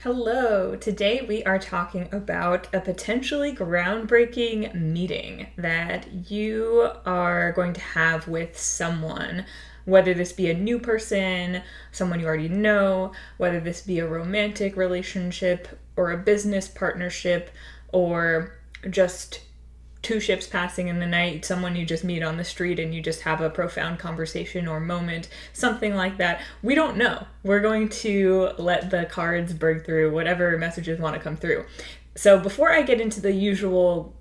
Hello, today we are talking about a potentially groundbreaking meeting that you are going to have with someone, whether this be a new person, someone you already know, whether this be a romantic relationship or a business partnership, or just two ships passing in the night, someone you just meet on the street and you just have a profound conversation or moment, something like that. We don't know. We're going to let the cards break through whatever messages want to come through. So before I get into the usual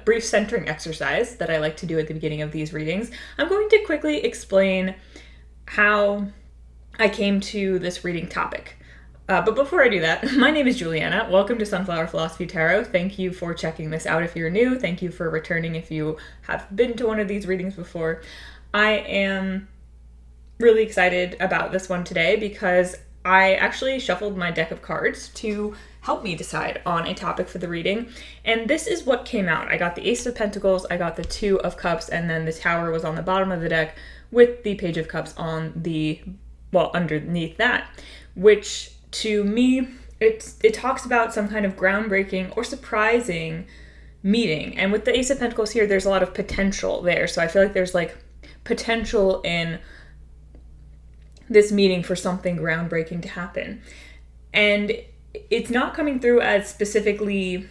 brief centering exercise that I like to do at the beginning of these readings, I'm going to quickly explain how I came to this reading topic. But before I do that, my name is Juliana. Welcome to Sunflower Philosophy Tarot. Thank you for checking this out if you're new. Thank you for returning if you have been to one of these readings before. I am really excited about this one today because I actually shuffled my deck of cards to help me decide on a topic for the reading. And this is what came out. I got the Ace of Pentacles, I got the Two of Cups, and then the Tower was on the bottom of the deck with the Page of Cups on the, underneath that, which to me, it talks about some kind of groundbreaking or surprising meeting. And with the Ace of Pentacles here, there's a lot of potential there. So I feel like there's like potential in this meeting for something groundbreaking to happen. And it's not coming through as specifically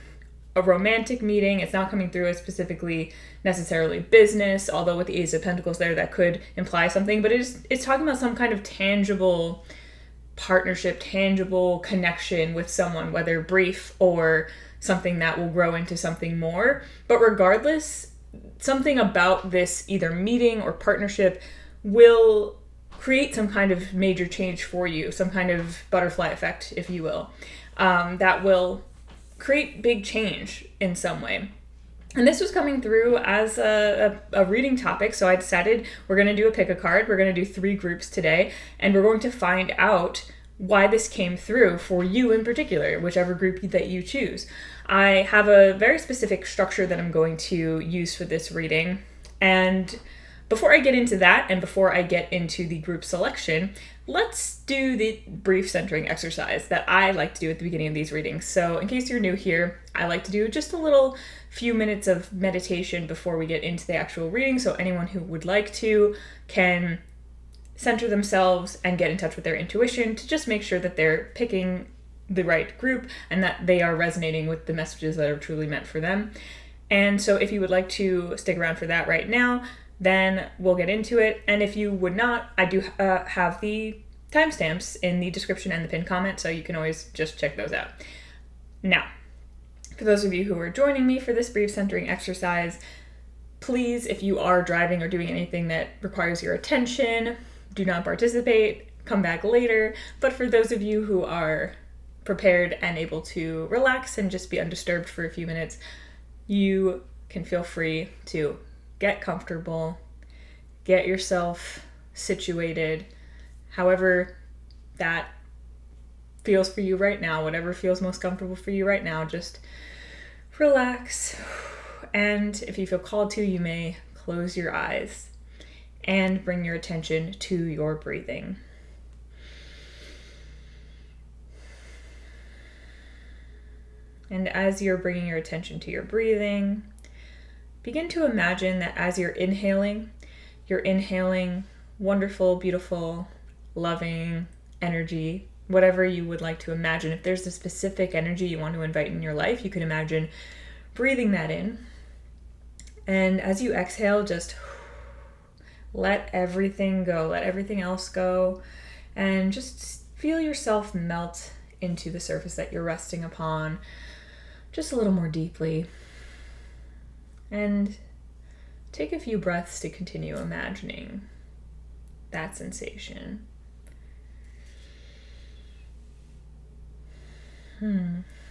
a romantic meeting. It's not coming through as specifically necessarily business, although with the Ace of Pentacles there, that could imply something. But it's talking about some kind of tangible partnership, tangible connection with someone, whether brief or something that will grow into something more. But regardless, something about this either meeting or partnership will create some kind of major change for you, some kind of butterfly effect, if you will, that will create big change in some way. And this was coming through as a reading topic, so I decided we're going to do a pick a card. We're going to do 3 groups today, and we're going to find out why this came through for you in particular, whichever group that you choose. I have a very specific structure that I'm going to use for this reading, and before I get into that and before I get into the group selection, let's do the brief centering exercise that I like to do at the beginning of these readings. So in case you're new here, I like to do just a little few minutes of meditation before we get into the actual reading, so anyone who would like to can center themselves and get in touch with their intuition to just make sure that they're picking the right group and that they are resonating with the messages that are truly meant for them. And so if you would like to stick around for that right now, then we'll get into it. And if you would not, I do have the timestamps in the description and the pinned comment, so you can always just check those out. Now, for those of you who are joining me for this brief centering exercise, please, if you are driving or doing anything that requires your attention, do not participate, come back later. But for those of you who are prepared and able to relax and just be undisturbed for a few minutes, you can feel free to get comfortable, get yourself situated, however that feels for you right now, whatever feels most comfortable for you right now, just relax. And if you feel called to, you may close your eyes and bring your attention to your breathing. And as you're bringing your attention to your breathing, begin to imagine that as you're inhaling wonderful, beautiful, loving energy, whatever you would like to imagine. If there's a specific energy you want to invite in your life, you can imagine breathing that in. And as you exhale, just let everything go, let everything else go, and just feel yourself melt into the surface that you're resting upon just a little more deeply. And take a few breaths to continue imagining that sensation.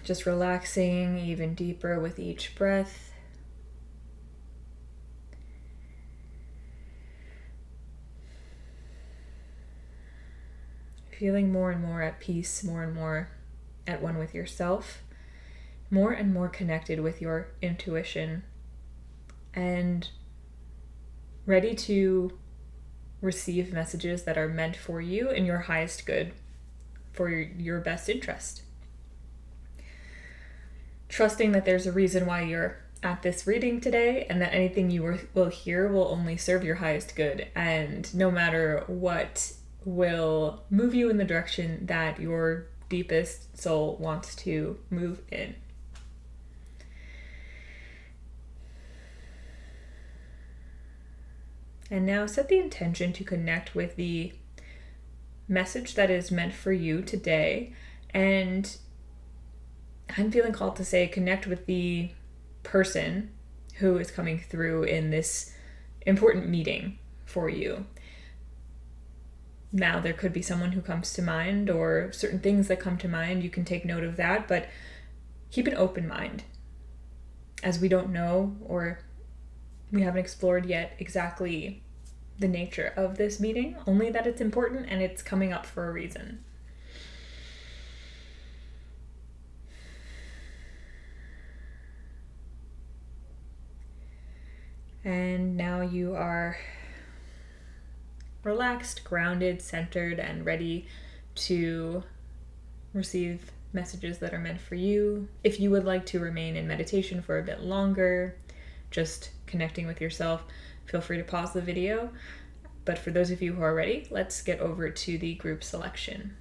Just relaxing even deeper with each breath. Feeling more and more at peace, more and more at one with yourself, more and more connected with your intuition, and ready to receive messages that are meant for you in your highest good, for your best interest. trusting that there's a reason why you're at this reading today, and that anything you will hear will only serve your highest good, and no matter what, will move you in the direction that your deepest soul wants to move in. And now set the intention to connect with the message that is meant for you today. And I'm feeling called to say connect with the person who is coming through in this important meeting for you. Now, there could be someone who comes to mind or certain things that come to mind. You can take note of that, but keep an open mind, as we don't know or we haven't explored yet exactly the nature of this meeting, only that it's important and it's coming up for a reason. And now you are relaxed, grounded, centered, and ready to receive messages that are meant for you. If you would like to remain in meditation for a bit longer, just connecting with yourself, feel free to pause the video. But for those of you who are ready, let's get over to the group selection.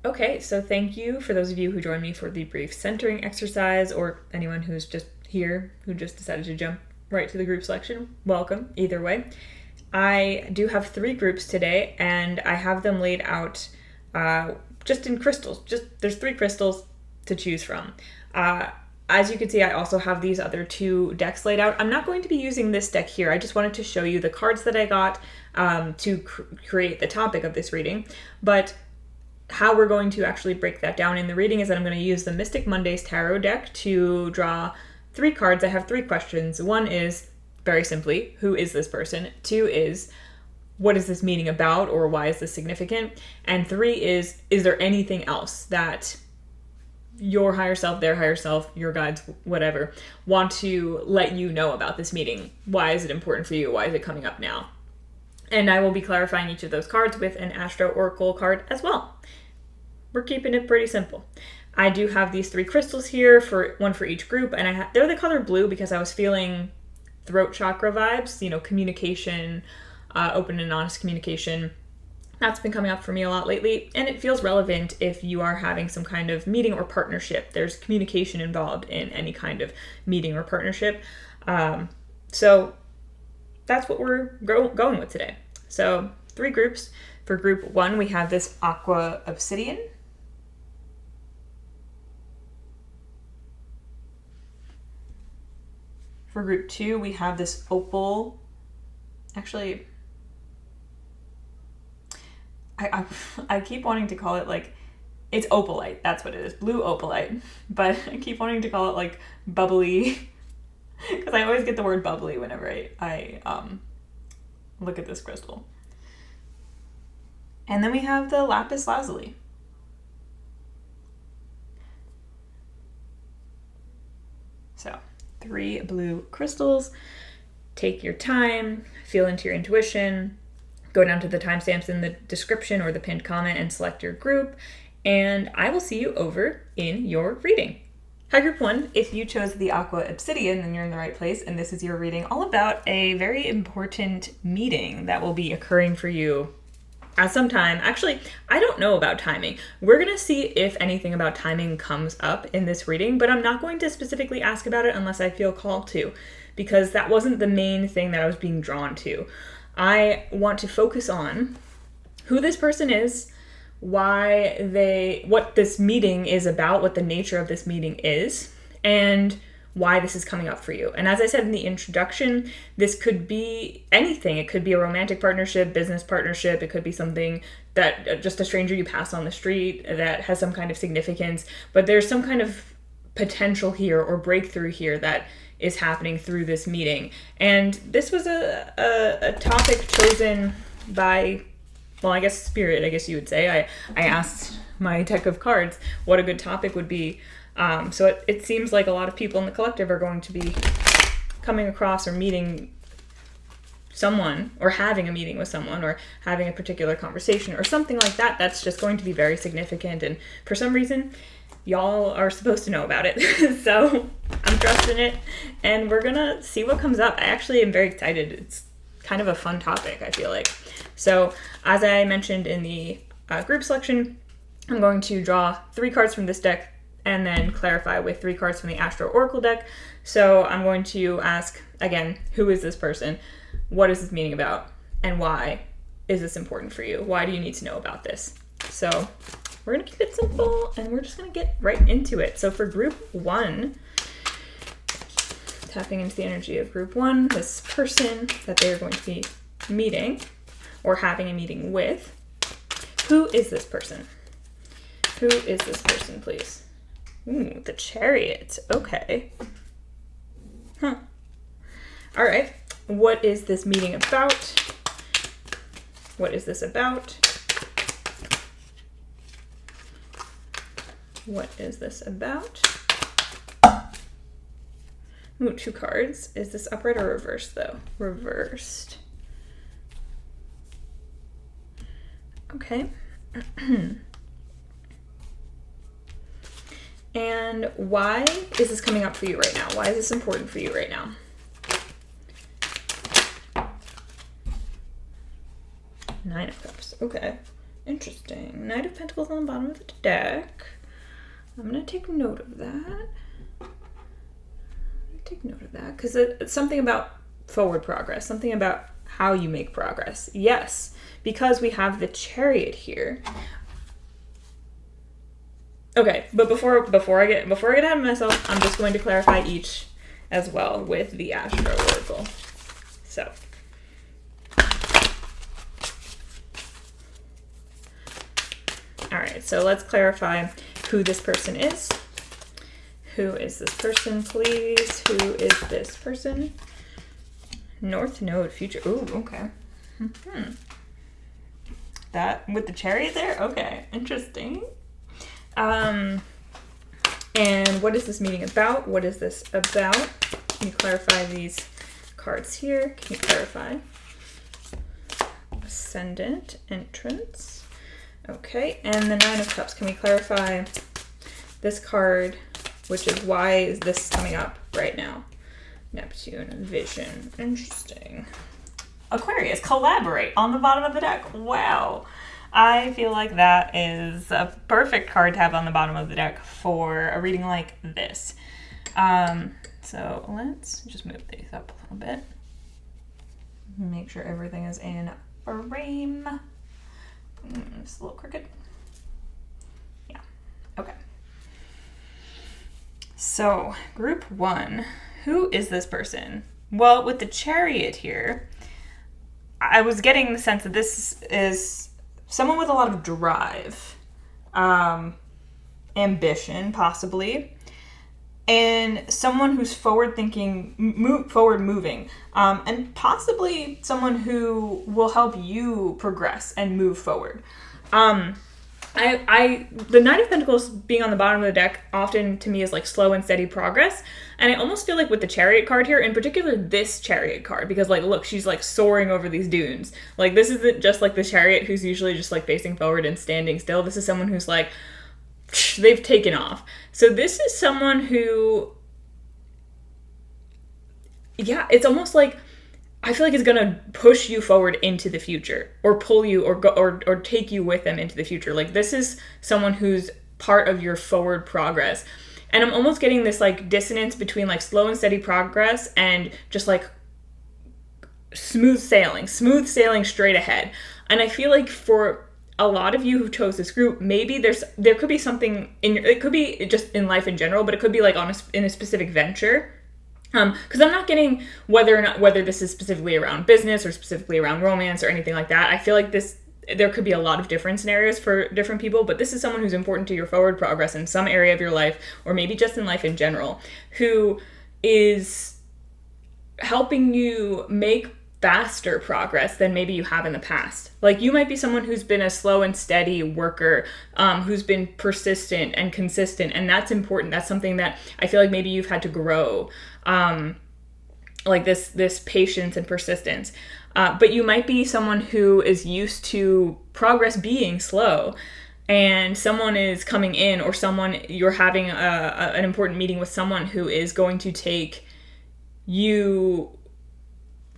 Okay, so thank you for those of you who joined me for the brief centering exercise, or anyone who's just here who just decided to jump right to the group selection. Welcome, either way. I do have 3 groups today, and I have them laid out just in crystals. There's 3 crystals to choose from. As you can see, I also have these other 2 decks laid out. I'm not going to be using this deck here. I just wanted to show you the cards that I got to create the topic of this reading. But how we're going to actually break that down in the reading is that I'm going to use the Mystic Mondays Tarot deck to draw 3 cards. I have 3 questions. 1 is, very simply, who is this person? 2 is, what is this meeting about, or why is this significant? And 3 is there anything else that your higher self, their higher self, your guides, whatever, want to let you know about this meeting? Why is it important for you? Why is it coming up now? And I will be clarifying each of those cards with an Astro Oracle card as well. We're keeping it pretty simple. I do have these 3 crystals here, one for each group, and they're the color blue because I was feeling throat chakra vibes, communication, open and honest communication. That's been coming up for me a lot lately, and it feels relevant if you are having some kind of meeting or partnership. There's communication involved in any kind of meeting or partnership. So that's what we're going with today. So 3 groups. For group 1, we have this aqua obsidian. For group 2, we have this opal. Actually, I keep wanting to call it it's opalite. That's what it is, blue opalite. But I keep wanting to call it bubbly, because I always get the word bubbly whenever I look at this crystal. And then we have the lapis lazuli. So 3 blue crystals. Take your time, feel into your intuition, go down to the timestamps in the description or the pinned comment and select your group, and I will see you over in your reading. Hi Group 1, if you chose the aqua obsidian, then you're in the right place, and this is your reading all about a very important meeting that will be occurring for you at some time. Actually, I don't know about timing. We're going to see if anything about timing comes up in this reading, but I'm not going to specifically ask about it unless I feel called to, because that wasn't the main thing that I was being drawn to. I want to focus on who this person is, what this meeting is about, what the nature of this meeting is, and why this is coming up for you. And as I said in the introduction, this could be anything. It could be a romantic partnership, business partnership. It could be something that just a stranger you pass on the street that has some kind of significance. But there's some kind of potential here or breakthrough here that is happening through this meeting. And this was a topic chosen by, well, I guess spirit, I guess you would say. I asked my deck of cards what a good topic would be. So it seems like a lot of people in the collective are going to be coming across or meeting someone, or having a meeting with someone, or having a particular conversation or something like that. That's just going to be very significant. And for some reason, y'all are supposed to know about it. So I'm trusting it, and we're gonna see what comes up. I actually am very excited. It's kind of a fun topic, I feel like. So as I mentioned in the group selection, I'm going to draw 3 cards from this deck and then clarify with 3 cards from the Astro Oracle deck. So I'm going to ask, again, who is this person? What is this meaning about? And why is this important for you? Why do you need to know about this? So we're going to keep it simple, and we're just going to get right into it. So for group 1, tapping into the energy of group 1, this person that they're going to be meeting or having a meeting with, who is this person? Who is this person, please? Ooh, the Chariot. Okay. Huh. All right. What is this meeting about? What is this about? What is this about? Ooh, 2 cards. Is this upright or reversed, though? Reversed. Okay. And why is this coming up for you right now? Why is this important for you right now? Nine of Cups. Okay. Interesting. Knight of Pentacles on the bottom of the deck. I'm going to take note of that. Take note of that because it's something about forward progress, something about how you make progress. Yes, because we have the Chariot here. Okay, but before I get ahead of myself, I'm just going to clarify each as well with the Astro Oracle. So, all right, so let's clarify who this person is. Who is this person, please? Who is this person? North Node, future. Ooh, okay. That with the Chariot there? Okay, interesting. And what is this meeting about? What is this about? Can you clarify these cards here? Can you clarify? Ascendant, entrance. Okay, and the Nine of Cups. Can we clarify this card, which is why is this coming up right now? Neptune, vision. Interesting. Aquarius, collaborate on the bottom of the deck. Wow. I feel like that is a perfect card to have on the bottom of the deck for a reading like this. So let's just move these up a little bit. Make sure everything is in frame. It's a little crooked. Yeah. Okay. So, group 1, who is this person? Well, with the Chariot here, I was getting the sense that this is someone with a lot of drive, ambition, possibly, and someone who's forward-thinking, forward-moving, and possibly someone who will help you progress and move forward. The Knight of Pentacles being on the bottom of the deck often to me is like slow and steady progress. And I almost feel like with the Chariot card here, in particular this Chariot card, because like, look, she's like soaring over these dunes. Like this isn't just like the Chariot who's usually just like facing forward and standing still. This is someone who's like, they've taken off. So this is someone who, yeah, it's almost like, I feel like it's gonna push you forward into the future, or pull you, or go, or take you with them into the future. Like this is someone who's part of your forward progress, and I'm almost getting this like dissonance between like slow and steady progress and just like smooth sailing straight ahead. And I feel like for a lot of you who chose this group, maybe there could be something in your, it could be just in life in general, but it could be like in a specific venture. Because I'm not getting whether this is specifically around business or specifically around romance or anything like that. I feel like there could be a lot of different scenarios for different people, but this is someone who's important to your forward progress in some area of your life, or maybe just in life in general, who is helping you make faster progress than maybe you have in the past. Like you might be someone who's been a slow and steady worker, who's been persistent and consistent, and that's important. That's something that I feel like maybe you've had to grow, like this patience and persistence. But you might be someone who is used to progress being slow, and someone is coming in, or you're having an important meeting with someone who is going to take you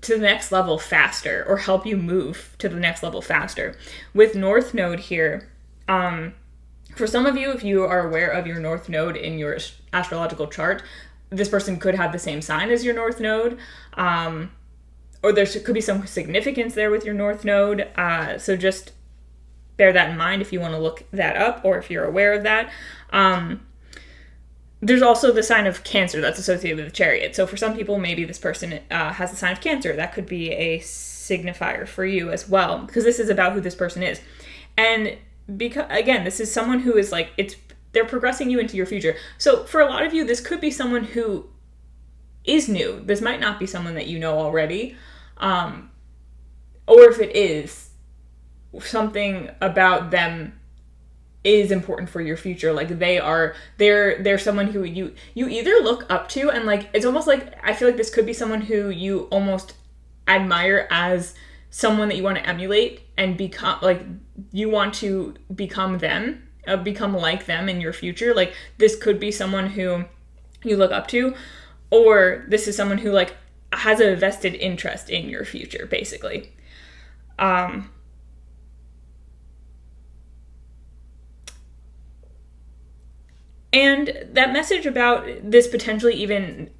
to the next level faster, or help you move to the next level faster. With North Node here, for some of you, if you are aware of your North Node in your astrological chart, this person could have the same sign as your North Node, or there could be some significance there with your North Node. So just bear that in mind if you want to look that up, or if you're aware of that. There's also the sign of Cancer that's associated with the Chariot. So for some people, maybe this person has the sign of Cancer. That could be a signifier for you as well, because this is about who this person is. And because, again, this is someone who is like, they're progressing you into your future. So for a lot of you, this could be someone who is new. This might not be someone that you know already. Or if it is, something about them is important for your future. Like they're someone who you either look up to, and like it's almost like, I feel like this could be someone who you almost admire as someone that you want to emulate and become, like you want to become them, become like them in your future. Like this could be someone who you look up to, or this is someone who like has a vested interest in your future, basically. And that message about this potentially even,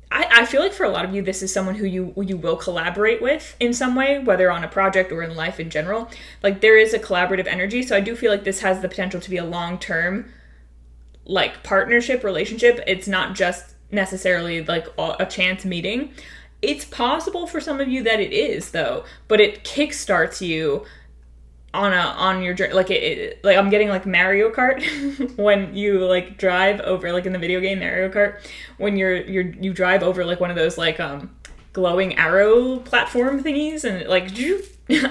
I feel like for a lot of you, this is someone who you will collaborate with in some way, whether on a project or in life in general. Like there is a collaborative energy. So I do feel like this has the potential to be a long-term like partnership, relationship. It's not just necessarily like a chance meeting. It's possible for some of you that it is, though, but it kickstarts you on your journey. Like like I'm getting like Mario Kart when you like drive over, like in the video game Mario Kart, when you drive over like one of those like glowing arrow platform thingies, and like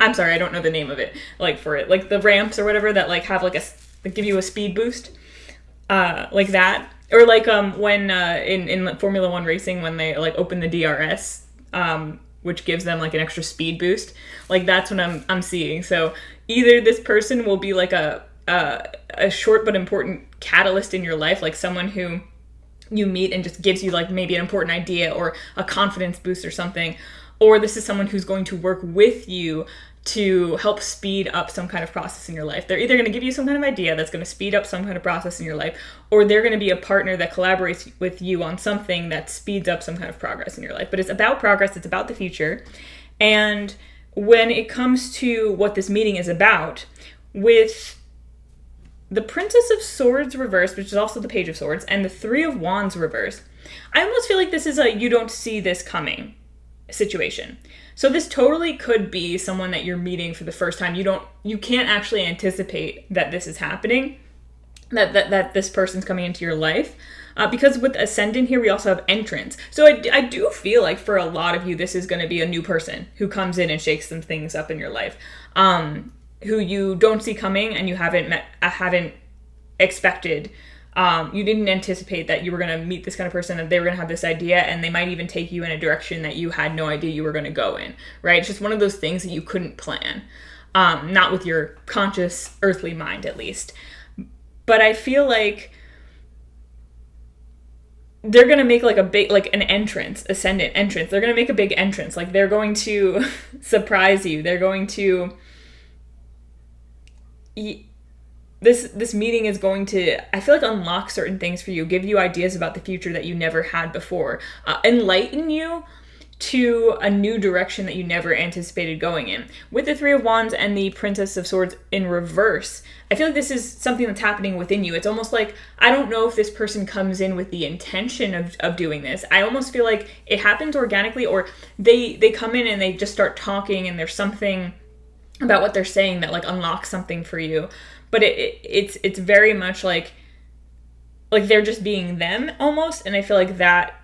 I'm sorry, I don't know the name of it, like for it, like the ramps or whatever that like have like that give you a speed boost, like that. Or like when in Formula 1 racing, when they like open the DRS, which gives them like an extra speed boost. Like that's what I'm seeing. So either this person will be like a short but important catalyst in your life, like someone who you meet and just gives you like maybe an important idea or a confidence boost or something, or this is someone who's going to work with you to help speed up some kind of process in your life. They're either going to give you some kind of idea that's going to speed up some kind of process in your life, or they're going to be a partner that collaborates with you on something that speeds up some kind of progress in your life. But it's about progress, it's about the future. And when it comes to what this meeting is about, with the Princess of Swords reversed, which is also the Page of Swords, and the Three of Wands reversed, I almost feel like this is a you don't see this coming situation. So this totally could be someone that you're meeting for the first time. You can't actually anticipate that this is happening, that this person's coming into your life. Because with Ascendant here, we also have Entrance. So I do feel like for a lot of you, this is going to be a new person who comes in and shakes some things up in your life, who you don't see coming and you haven't expected. You didn't anticipate that you were going to meet this kind of person, that they were going to have this idea, and they might even take you in a direction that you had no idea you were going to go in, right? It's just one of those things that you couldn't plan, not with your conscious earthly mind, at least. But I feel like they're going to make like a big, like an entrance, Ascendant entrance. They're going to make a big entrance. Like they're going to surprise you. They're going to... This meeting is going to, I feel like, unlock certain things for you, give you ideas about the future that you never had before, enlighten you to a new direction that you never anticipated going in. With the Three of Wands and the Princess of Swords in reverse, I feel like this is something that's happening within you. It's almost like, I don't know if this person comes in with the intention of doing this. I almost feel like it happens organically, or they come in and they just start talking, and there's something about what they're saying that like unlocks something for you. But it's very much like they're just being them almost, and I feel like that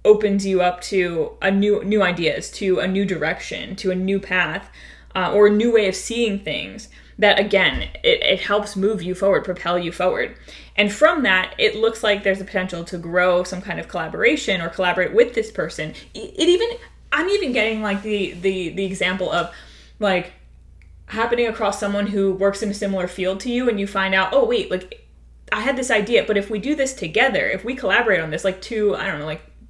opens you up to a new ideas, to a new direction, to a new path, or a new way of seeing things. That again, it helps move you forward, propel you forward, and from that, it looks like there's a potential to grow some kind of collaboration or collaborate with this person. I'm even getting like the example of like happening across someone who works in a similar field to you, and you find out, oh wait, like I had this idea, but if we do this together, if we collaborate on this, like two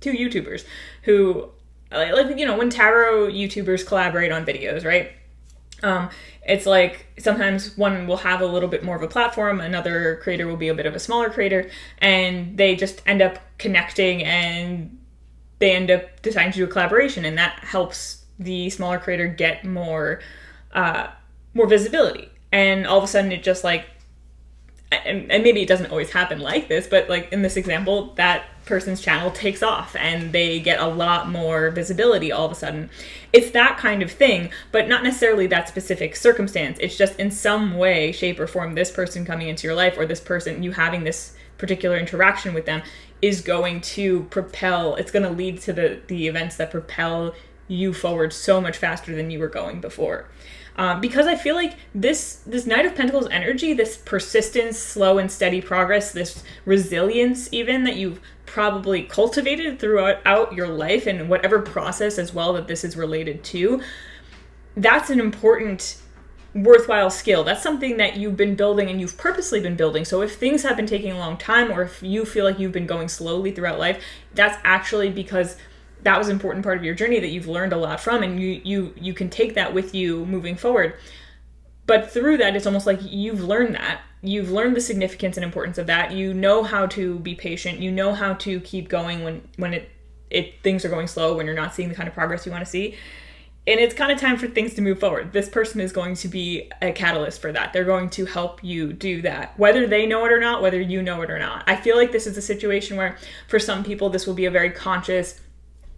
YouTubers who, when tarot YouTubers collaborate on videos, right? It's like sometimes one will have a little bit more of a platform, another creator will be a bit of a smaller creator, and they just end up connecting and they end up deciding to do a collaboration, and that helps the smaller creator get more visibility. And all of a sudden it just like, and maybe it doesn't always happen like this, but like in this example, that person's channel takes off and they get a lot more visibility all of a sudden. It's that kind of thing, but not necessarily that specific circumstance. It's just in some way, shape, or form, this person coming into your life, or this person, you having this particular interaction with them, is going to propel, it's going to lead to the events that propel you forward so much faster than you were going before. Because I feel like this Knight of Pentacles energy, this persistence, slow and steady progress, this resilience even that you've probably cultivated throughout your life and whatever process as well that this is related to, that's an important, worthwhile skill. That's something that you've been building and you've purposely been building. So if things have been taking a long time, or if you feel like you've been going slowly throughout life, that's actually because that was an important part of your journey that you've learned a lot from, and you can take that with you moving forward. But through that, it's almost like you've learned that. You've learned the significance and importance of that. You know how to be patient. You know how to keep going when things are going slow, when you're not seeing the kind of progress you want to see. And it's kind of time for things to move forward. This person is going to be a catalyst for that. They're going to help you do that, whether they know it or not, whether you know it or not. I feel like this is a situation where for some people, this will be a very conscious,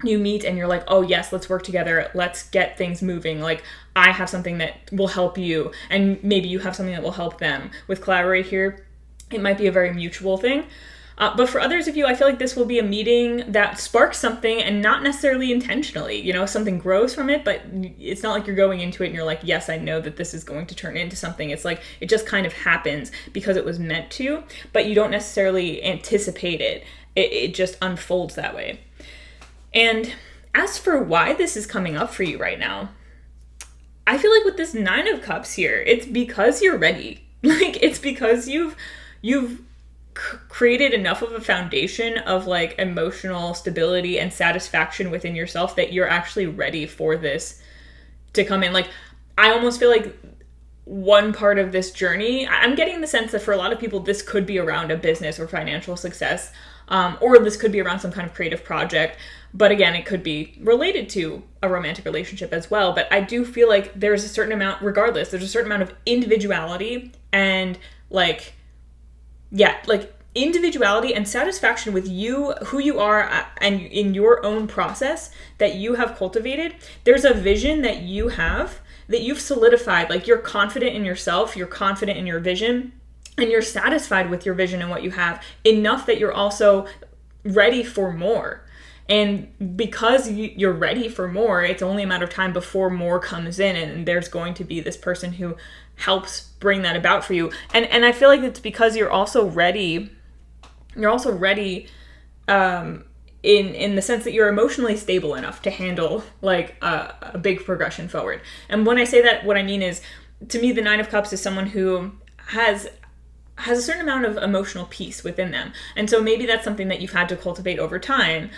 you meet and you're like, oh yes, let's work together. Let's get things moving. Like, I have something that will help you, and maybe you have something that will help them. With collaborate here, it might be a very mutual thing. But for others of you, I feel like this will be a meeting that sparks something, and not necessarily intentionally, something grows from it, but it's not like you're going into it and you're like, yes, I know that this is going to turn into something. It's like, it just kind of happens because it was meant to, but you don't necessarily anticipate it. It just unfolds that way. And as for why this is coming up for you right now, I feel like with this 9 of Cups here, it's because you're ready. Like, it's because you've created enough of a foundation of like emotional stability and satisfaction within yourself that you're actually ready for this to come in. Like, I almost feel like one part of this journey, I'm getting the sense that for a lot of people, this could be around a business or financial success, or this could be around some kind of creative project. But again, it could be related to a romantic relationship as well. But I do feel like there's a certain amount, regardless, there's a certain amount of individuality and individuality and satisfaction with you, who you are, and in your own process that you have cultivated. There's a vision that you have that you've solidified. Like, you're confident in yourself, you're confident in your vision, and you're satisfied with your vision and what you have enough that you're also ready for more. And because you're ready for more, it's only a matter of time before more comes in, and there's going to be this person who helps bring that about for you. And I feel like it's because you're also ready. You're also ready in the sense that you're emotionally stable enough to handle like a big progression forward. And when I say that, what I mean is, to me, the 9 of Cups is someone who has a certain amount of emotional peace within them. And so maybe that's something that you've had to cultivate over time,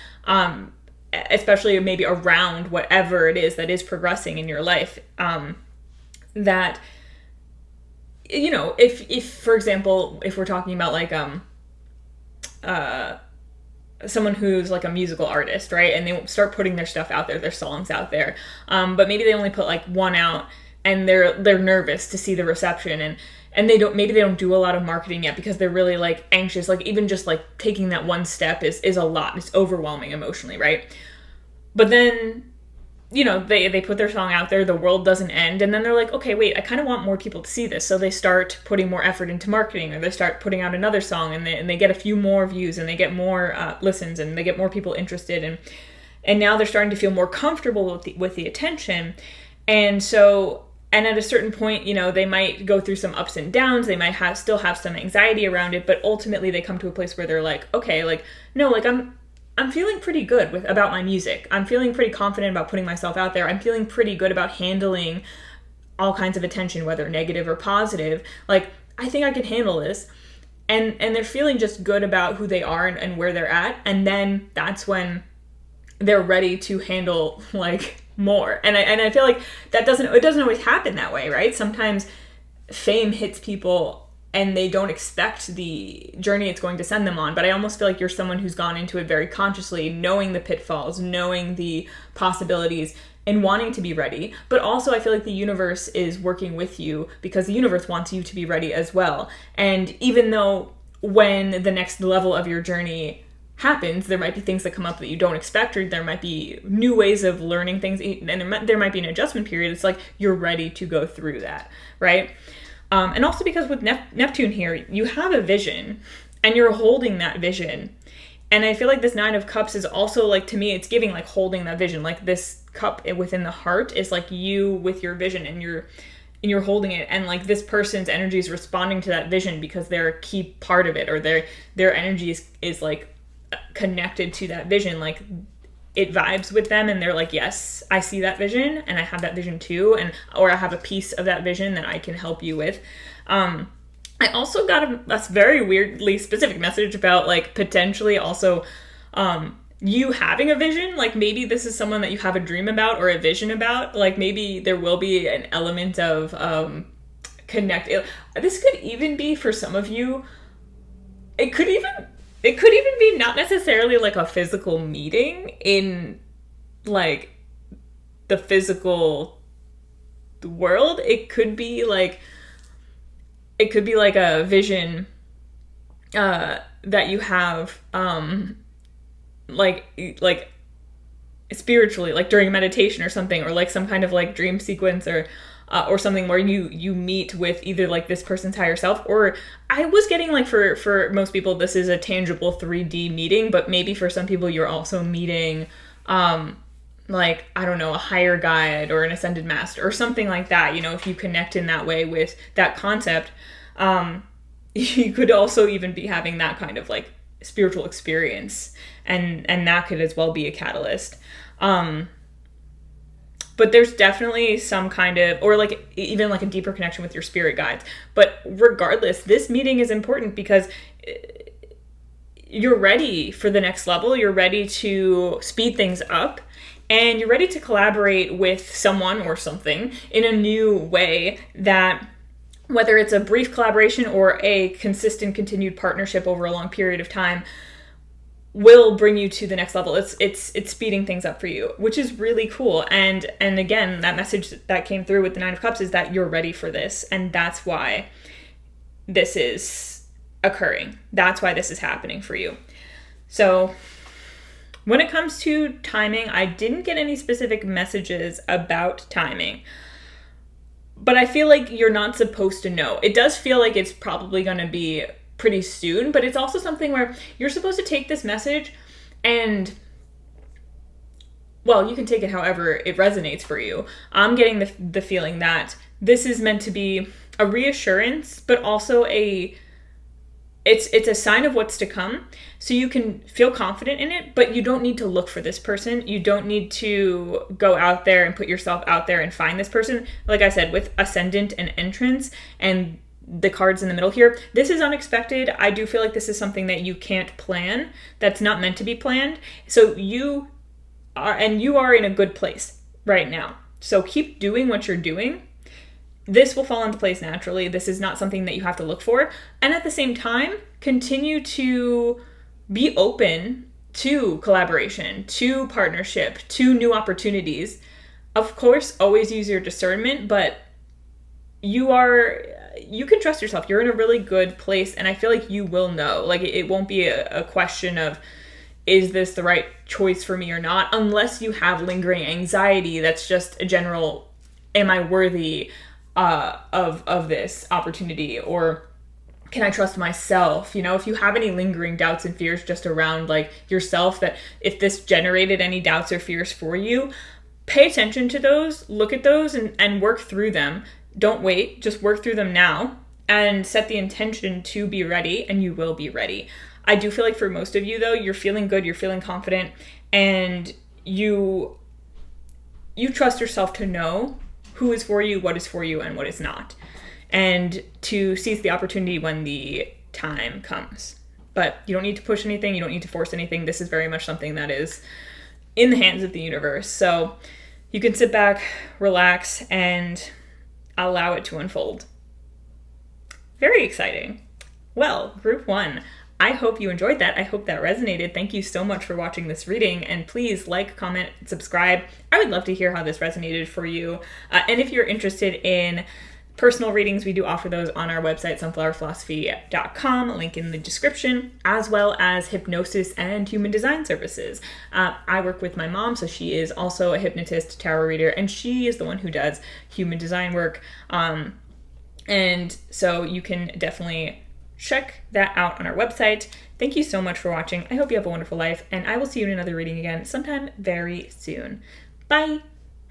especially maybe around whatever it is that is progressing in your life. That, if for example, if we're talking about like someone who's like a musical artist, right? And they start putting their stuff out there, their songs out there. But maybe they only put like one out, and they're nervous to see the reception, and they don't do a lot of marketing yet because they're really like anxious. Like, even just like taking that one step is a lot. It's overwhelming emotionally, right? But then, they put their song out there, the world doesn't end, and then they're like, okay, wait, I kind of want more people to see this. So they start putting more effort into marketing, or they start putting out another song, and they get a few more views, and they get more listens, and they get more people interested, and now they're starting to feel more comfortable with the attention. And at a certain point, they might go through some ups and downs. They might still have some anxiety around it, but ultimately they come to a place where they're like, okay, like, no, like I'm feeling pretty good about my music. I'm feeling pretty confident about putting myself out there. I'm feeling pretty good about handling all kinds of attention, whether negative or positive. Like, I think I can handle this. And they're feeling just good about who they are and where they're at. And then that's when they're ready to handle like more. And I feel like it doesn't always happen that way, right? Sometimes fame hits people and they don't expect the journey it's going to send them on. But I almost feel like you're someone who's gone into it very consciously, knowing the pitfalls, knowing the possibilities, and wanting to be ready. But also I feel like the universe is working with you because the universe wants you to be ready as well. And even though when the next level of your journey happens, there might be things that come up that you don't expect, or there might be new ways of learning things, and there might be an adjustment period. It's like you're ready to go through that, right? And also because with Neptune here, you have a vision and you're holding that vision. And I feel like this Nine of Cups is also like, to me, it's giving like holding that vision. Like this cup within the heart is like you with your vision, and you're holding it, and like this person's energy is responding to that vision because they're a key part of it, or their energy is like connected to that vision. Like it vibes with them, and they're like, yes, I see that vision and I have that vision too, or I have a piece of that vision that I can help you with. I also got a very weirdly specific message about like potentially also you having a vision. Like maybe this is someone that you have a dream about or a vision about. Like maybe there will be an element of connect. This could even be for some of you. It could even be not necessarily like a physical meeting in like the physical world. It could be like a vision that you have like spiritually, like during meditation or something, or like some kind of like dream sequence or something where you meet with either like this person's higher self, or I was getting like for most people this is a tangible 3D meeting, but maybe for some people you're also meeting like, I don't know, a higher guide or an ascended master or something like that. You know, if you connect in that way with that concept, you could also even be having that kind of like spiritual experience, and that could as well be a catalyst. But there's definitely some kind of, or like even like a deeper connection with your spirit guides. But regardless, this meeting is important because you're ready for the next level. You're ready to speed things up, and you're ready to collaborate with someone or something in a new way that, whether it's a brief collaboration or a consistent continued partnership over a long period of time, will bring you to the next level. It's speeding things up for you, which is really cool. And again, that message that came through with the Nine of Cups is that you're ready for this, and that's why this is occurring. That's why this is happening for you. So when it comes to timing, I didn't get any specific messages about timing, but I feel like you're not supposed to know. It does feel like it's probably going to be pretty soon, but it's also something where you're supposed to take this message and, well, you can take it however it resonates for you. I'm getting the feeling that this is meant to be a reassurance, but also it's a sign of what's to come, so you can feel confident in it, but you don't need to look for this person. You don't need to go out there and put yourself out there and find this person. Like I said, with Ascendant and Entrance and the cards in the middle here, this is unexpected. I do feel like this is something that you can't plan, that's not meant to be planned. So you are in a good place right now. So keep doing what you're doing. This will fall into place naturally. This is not something that you have to look for. And at the same time, continue to be open to collaboration, to partnership, to new opportunities. Of course, always use your discernment, but you can trust yourself. You're in a really good place, and I feel like you will know. Like, it won't be a question of, is this the right choice for me or not? Unless you have lingering anxiety that's just a general, am I worthy of this opportunity, or can I trust myself? You know, if you have any lingering doubts and fears just around like yourself, that if this generated any doubts or fears for you, pay attention to those, look at those and work through them. Don't wait, just work through them now and set the intention to be ready, and you will be ready. I do feel like for most of you though, you're feeling good, you're feeling confident, and you trust yourself to know who is for you, and what is not. And to seize the opportunity when the time comes. But you don't need to push anything. You don't need to force anything. This is very much something that is in the hands of the universe. So you can sit back, relax, and allow it to unfold. Very exciting. Well, group 1. I hope you enjoyed that. I hope that resonated. Thank you so much for watching this reading, and please like, comment, subscribe. I would love to hear how this resonated for you. And if you're interested in personal readings, we do offer those on our website, sunflowerphilosophy.com, link in the description, as well as hypnosis and human design services. I work with my mom, so she is also a hypnotist, tarot reader, and she is the one who does human design work. And so you can definitely check that out on our website. Thank you so much for watching. I hope you have a wonderful life, and I will see you in another reading again sometime very soon. Bye!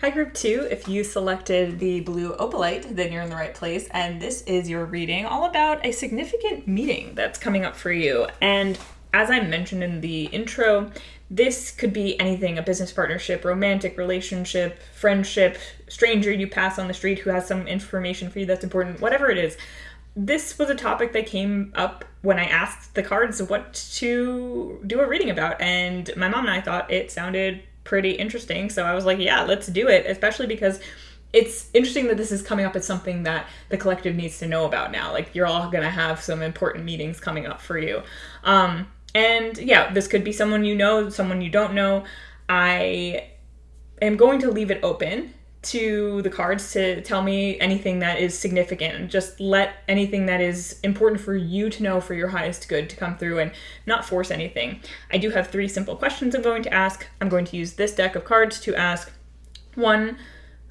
Hi group 2, if you selected the blue opalite, then you're in the right place, and this is your reading all about a significant meeting that's coming up for you. And as I mentioned in the intro, this could be anything: a business partnership, romantic relationship, friendship, stranger you pass on the street who has some information for you that's important, whatever it is. This was a topic that came up when I asked the cards what to do a reading about, and my mom and I thought it sounded pretty interesting, so I was like, yeah, let's do it, especially because it's interesting that this is coming up as something that the collective needs to know about now. Like, you're all gonna have some important meetings coming up for you. And yeah, this could be someone you know, someone you don't know. I am going to leave it open to the cards to tell me anything that is significant. Just let anything that is important for you to know for your highest good to come through, and not force anything. I do have 3 simple questions I'm going to ask. I'm going to use this deck of cards to ask 1,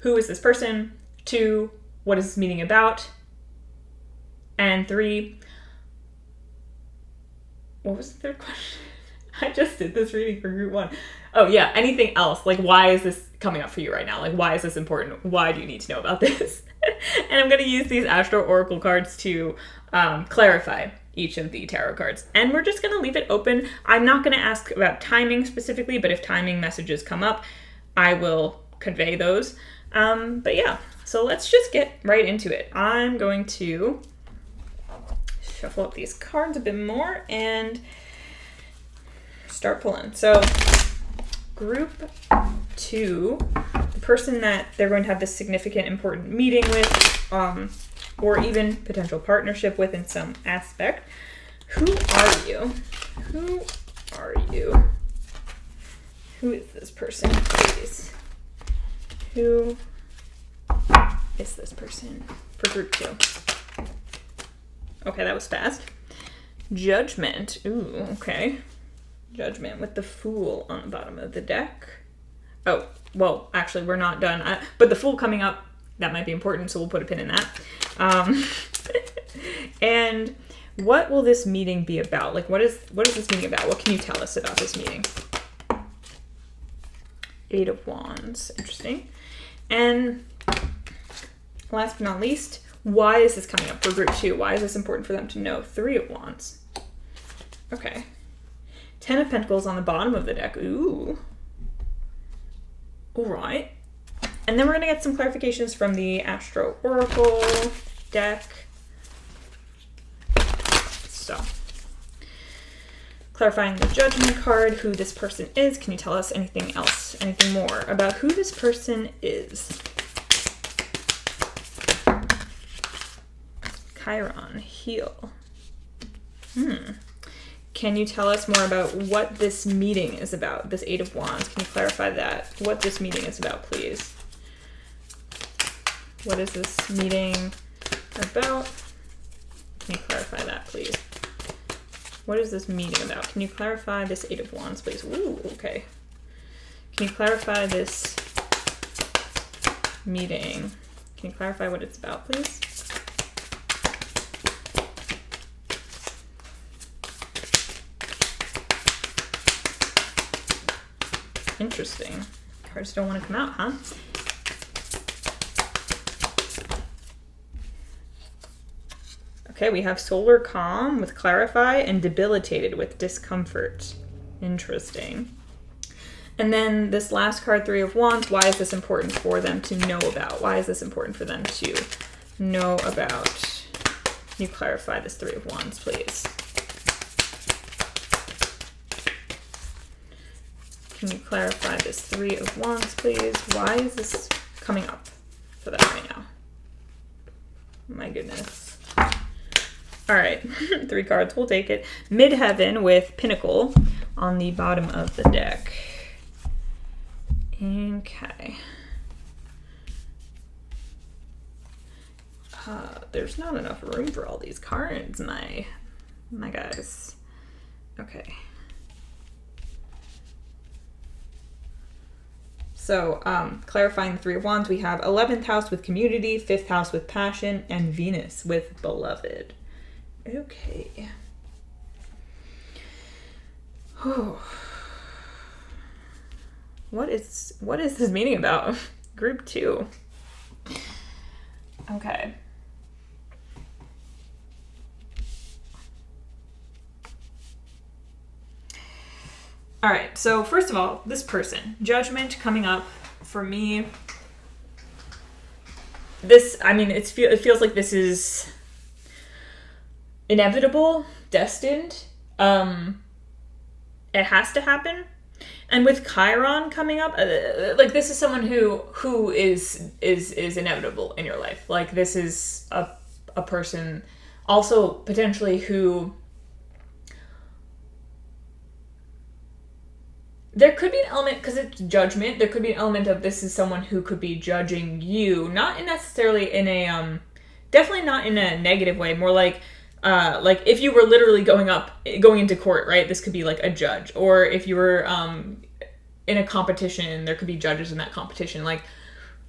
who is this person? 2, what is this meeting about? And 3, what was the 3rd question? I just did this reading for group 1. Oh yeah, anything else? Like, why is this coming up for you right now? Like, why is this important? Why do you need to know about this? And I'm going to use these Astro Oracle cards to clarify each of the tarot cards. And we're just going to leave it open. I'm not going to ask about timing specifically, but if timing messages come up, I will convey those. But yeah, so let's just get right into it. I'm going to shuffle up these cards a bit more and start pulling. So group 2, the person that they're going to have this significant, important meeting with, or even potential partnership with in some aspect. Who are you? Who are you? Who is this person, please? Who is this person for group 2? Okay, that was fast. Judgment. Ooh, okay. Judgment with the Fool on the bottom of the deck. Oh, well, actually, we're not done. But the Fool coming up, that might be important, so we'll put a pin in that. And what will this meeting be about? Like, what is this meeting about? What can you tell us about this meeting? 8 of Wands. Interesting. And last but not least, why is this coming up for group 2? Why is this important for them to know? 3 of Wands. Okay. 10 of Pentacles on the bottom of the deck. Ooh. All right. And then we're going to get some clarifications from the Astro Oracle deck. So, clarifying the Judgment card, who this person is. Can you tell us anything else, anything more about who this person is? Chiron, heal. Can you tell us more about what this meeting is about? This 8 of Wands. Can you clarify that? What this meeting is about, please? What is this meeting about? Can you clarify that, please? What is this meeting about? Can you clarify this 8 of Wands, please? Ooh, okay. Can you clarify this meeting? Can you clarify what it's about, please? Interesting. Cards don't want to come out, huh? Okay, we have solar calm with clarify and debilitated with discomfort. Interesting. And then this last card, Three of Wands, why is this important for them to know about? Why is this important for them to know about? Can you clarify this Three of Wands, please? Can you clarify this Three of Wands, please? Why is this coming up for them right now? My goodness. All right, 3 cards, we'll take it. Midheaven with Pinnacle on the bottom of the deck. Okay. There's not enough room for all these cards, my guys. Okay. So, clarifying the Three of Wands, we have 11th house with community, 5th house with passion, and Venus with beloved. Okay. Oh. What is this meaning about? Group 2. Okay. All right, so first of all, this person, judgment coming up for me. This, I mean, it feels like this is inevitable, destined. It has to happen. And with Chiron coming up, like this is someone who is inevitable in your life. Like this is a person also potentially who there could be an element, because it's judgment, there could be an element of this is someone who could be judging you, not necessarily in a, definitely not in a negative way, more like if you were literally going into court, right? This could be like a judge. Or if you were in a competition, there could be judges in that competition. Like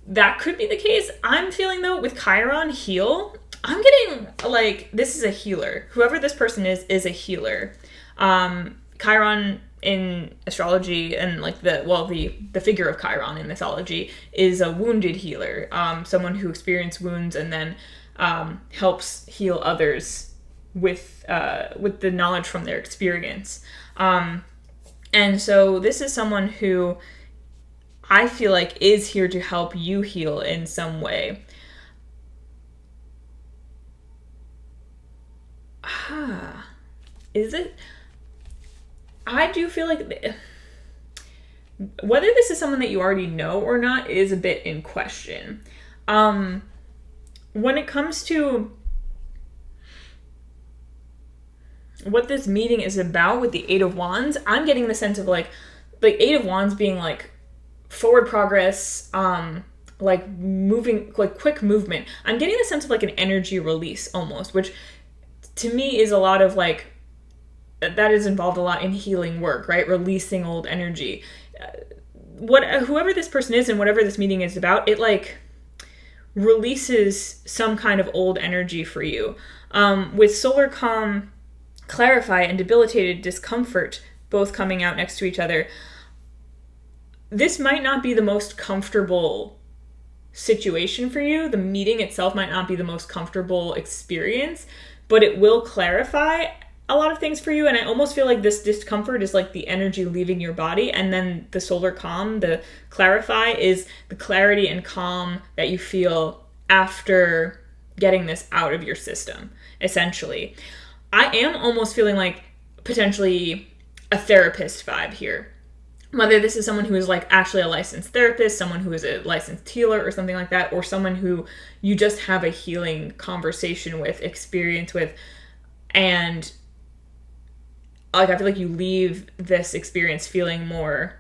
that could be the case. I'm feeling though with Chiron heal, I'm getting like, this is a healer. Whoever this person is a healer. Chiron in astrology and like the figure of Chiron in mythology is a wounded healer, someone who experienced wounds and then helps heal others with the knowledge from their experience. And so this is someone who I feel like is here to help you heal in some way. Is it? I do feel like whether this is someone that you already know or not is a bit in question. When it comes to what this meeting is about with the Eight of Wands, I'm getting the sense of like Eight of Wands being like forward progress, like moving, like quick movement. I'm getting the sense of like an energy release almost, which to me is a lot of like, that is involved a lot in healing work, right? Releasing old energy. Whoever this person is and whatever this meeting is about, it like releases some kind of old energy for you. With solar calm, clarify, and debilitated discomfort both coming out next to each other, this might not be the most comfortable situation for you. The meeting itself might not be the most comfortable experience, but it will clarify a lot of things for you. And I almost feel like this discomfort is like the energy leaving your body, and then the solar calm, the clarify, is the clarity and calm that you feel after getting this out of your system, essentially. I am almost feeling like potentially a therapist vibe here. Whether this is someone who is like actually a licensed therapist, someone who is a licensed healer or something like that, or someone who you just have a healing conversation with, experience with, and like I feel like you leave this experience feeling more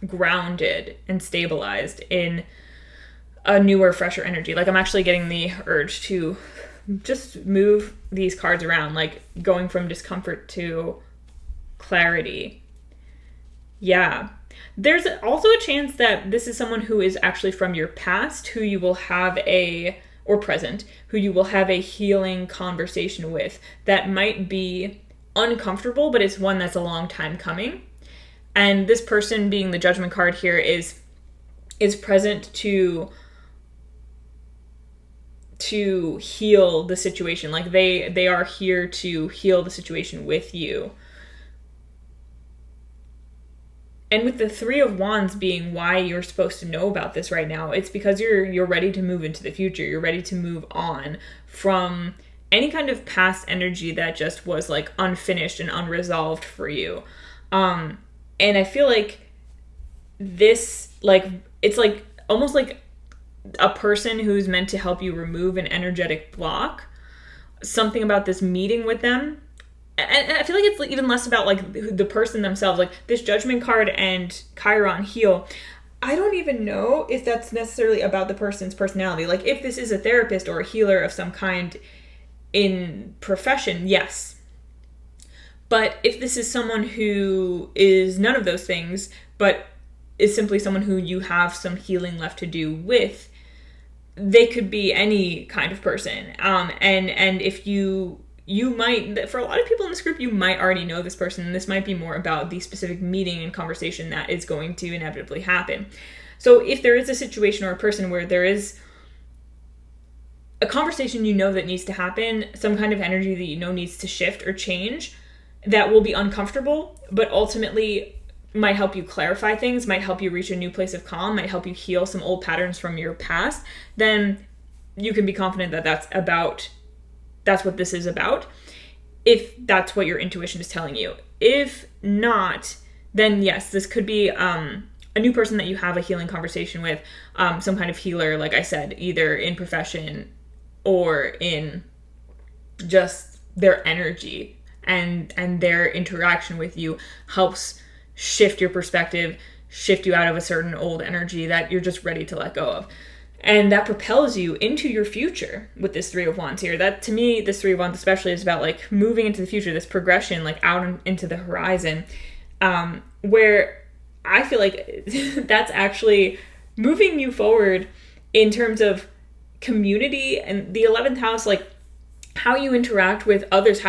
grounded and stabilized in a newer, fresher energy. Like I'm actually getting the urge to just move these cards around, like going from discomfort to clarity. Yeah. There's also a chance that this is someone who is actually from your past, who you will have or present, who you will have a healing conversation with that might be uncomfortable, but it's one that's a long time coming. And this person, being the judgment card here, is present to heal the situation. Like they are here to heal the situation with you. And with the Three of Wands being why you're supposed to know about this right now, it's because you're ready to move into the future. You're ready to move on from any kind of past energy that just was like unfinished and unresolved for you. And I feel like this, like, it's like almost like a person who's meant to help you remove an energetic block. Something about this meeting with them. And I feel like it's even less about like the person themselves, like this Judgment card and Chiron heal. I don't even know if that's necessarily about the person's personality. Like if this is a therapist or a healer of some kind in profession, yes. But if this is someone who is none of those things, but is simply someone who you have some healing left to do with, they could be any kind of person. And if you might, for a lot of people in this group, you might already know this person. And this might be more about the specific meeting and conversation that is going to inevitably happen. So if there is a situation or a person where there is a conversation you know that needs to happen, some kind of energy that you know needs to shift or change, that will be uncomfortable, but ultimately might help you clarify things, might help you reach a new place of calm, might help you heal some old patterns from your past, then you can be confident that that's what this is about, if that's what your intuition is telling you. If not, then yes, this could be a new person that you have a healing conversation with, some kind of healer, like I said, either in profession or in just their energy, and their interaction with you helps shift your perspective, shift you out of a certain old energy that you're just ready to let go of. And that propels you into your future with this Three of Wands here. That, to me, this Three of Wands especially is about like moving into the future, this progression, like out into the horizon, where I feel like that's actually moving you forward in terms of community and the 11th house, like how you interact with others,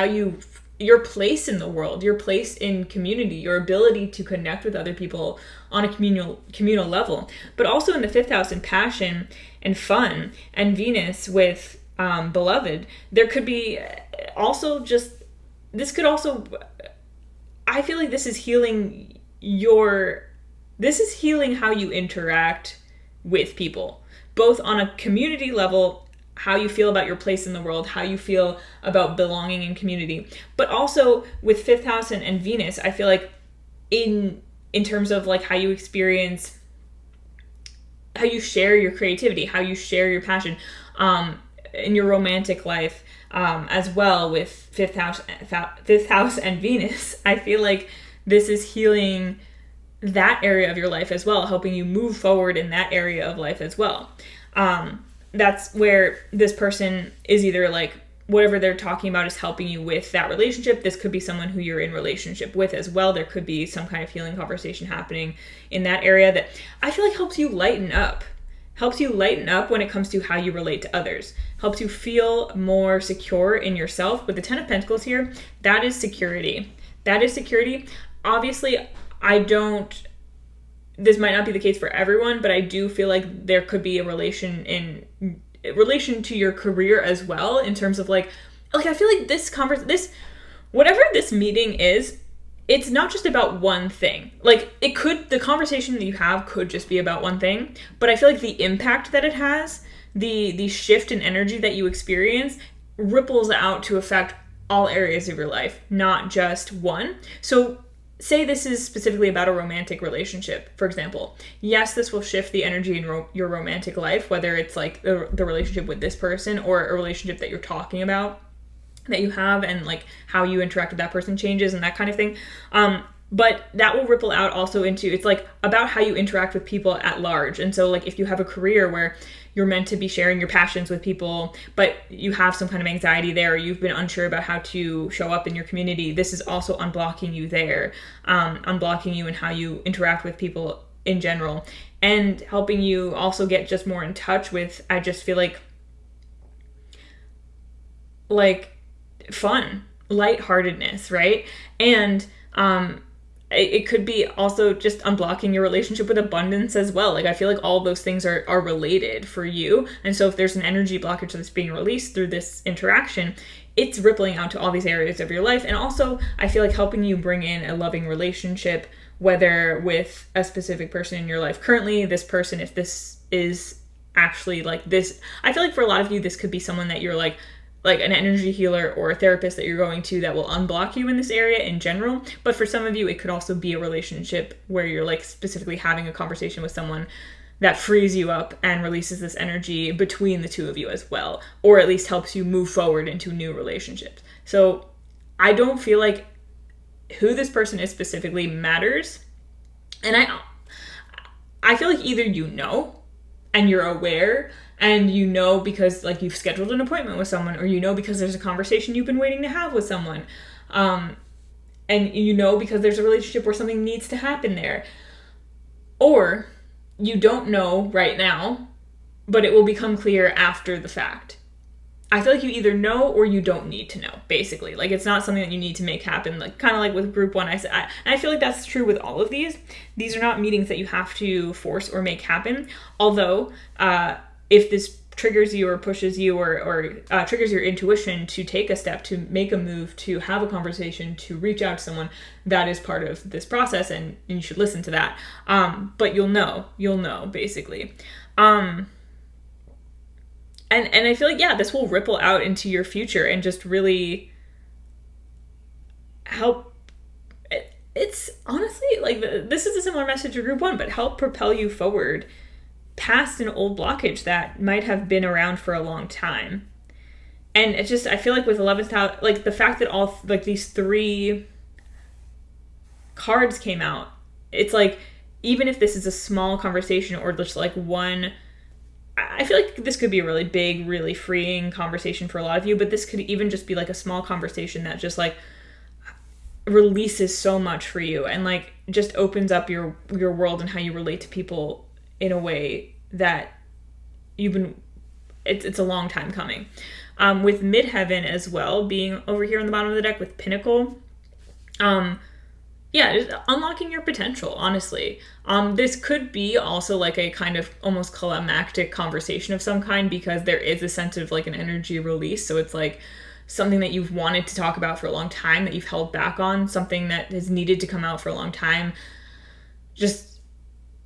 your place in the world, your place in community, your ability to connect with other people on a communal level. But also in the 5th house in passion and fun, and Venus with beloved, there could be also I feel like this is healing how you interact with people, both on a community level, how you feel about your place in the world, how you feel about belonging in community, but also with 5th house and Venus, I feel like in terms of like how you experience, how you share your creativity, how you share your passion, in your romantic life, as well with 5th house and Venus. I feel like this is healing that area of your life as well, helping you move forward in that area of life as well. That's where this person is either like whatever they're talking about is helping you with that relationship. This could be someone who you're in relationship with as well. There could be some kind of healing conversation happening in that area that I feel like helps you lighten up when it comes to how you relate to others, helps you feel more secure in yourself. With the 10 of Pentacles here, that is security. Obviously, this might not be the case for everyone, but I do feel like there could be a relation to your career as well, in terms of like I feel like whatever this meeting is, it's not just about one thing. Like the conversation that you have could just be about one thing, but I feel like the impact that it has, the shift in energy that you experience ripples out to affect all areas of your life, not just one. So say this is specifically about a romantic relationship, for example. Yes, this will shift the energy in your romantic life, whether it's like the relationship with this person or a relationship that you're talking about that you have, and like how you interact with that person changes and that kind of thing. But that will ripple out also into, it's like about how you interact with people at large. And so like if you have a career where you're meant to be sharing your passions with people, but you have some kind of anxiety there, or you've been unsure about how to show up in your community, this is also unblocking you there, unblocking you in how you interact with people in general, and helping you also get just more in touch with, I just feel like fun, lightheartedness, right? And it could be also just unblocking your relationship with abundance as well. Like I feel like all those things are related for you. And so if there's an energy blockage that's being released through this interaction, it's rippling out to all these areas of your life. And also, I feel like helping you bring in a loving relationship, whether with a specific person in your life currently, this person, if this is actually like this, I feel like for a lot of you, this could be someone that you're like an energy healer or a therapist that you're going to that will unblock you in this area in general. But for some of you, it could also be a relationship where you're like specifically having a conversation with someone that frees you up and releases this energy between the two of you as well, or at least helps you move forward into new relationships. So I don't feel like who this person is specifically matters. And I feel like either you know and you're aware, and you know because like you've scheduled an appointment with someone, or you know because there's a conversation you've been waiting to have with someone, and you know because there's a relationship where something needs to happen there. Or you don't know right now, but it will become clear after the fact. I feel like you either know or you don't need to know, basically. Like, it's not something that you need to make happen, like kind of like with group one. I feel like that's true with all of these. These are not meetings that you have to force or make happen. Although, if this triggers you or pushes you or triggers your intuition to take a step, to make a move, to have a conversation, to reach out to someone, that is part of this process, and you should listen to that. But you'll know, basically. And I feel like, yeah, this will ripple out into your future and just really help. It's honestly, like, this is a similar message to group one, but help propel you forward past an old blockage that might have been around for a long time. And it's just, I feel like with 11th house, like the fact that all, like, these 3 cards came out, it's like, even if this is a small conversation or just like one, I feel like this could be a really big, really freeing conversation for a lot of you, but this could even just be like a small conversation that just like releases so much for you and like just opens up your world and how you relate to people in a way that it's a long time coming. With midheaven as well, being over here on the bottom of the deck with Pinnacle, yeah, just unlocking your potential, honestly. This could be also like a kind of almost climactic conversation of some kind, because there is a sense of like an energy release. So it's like something that you've wanted to talk about for a long time, that you've held back on, something that has needed to come out for a long time. Just,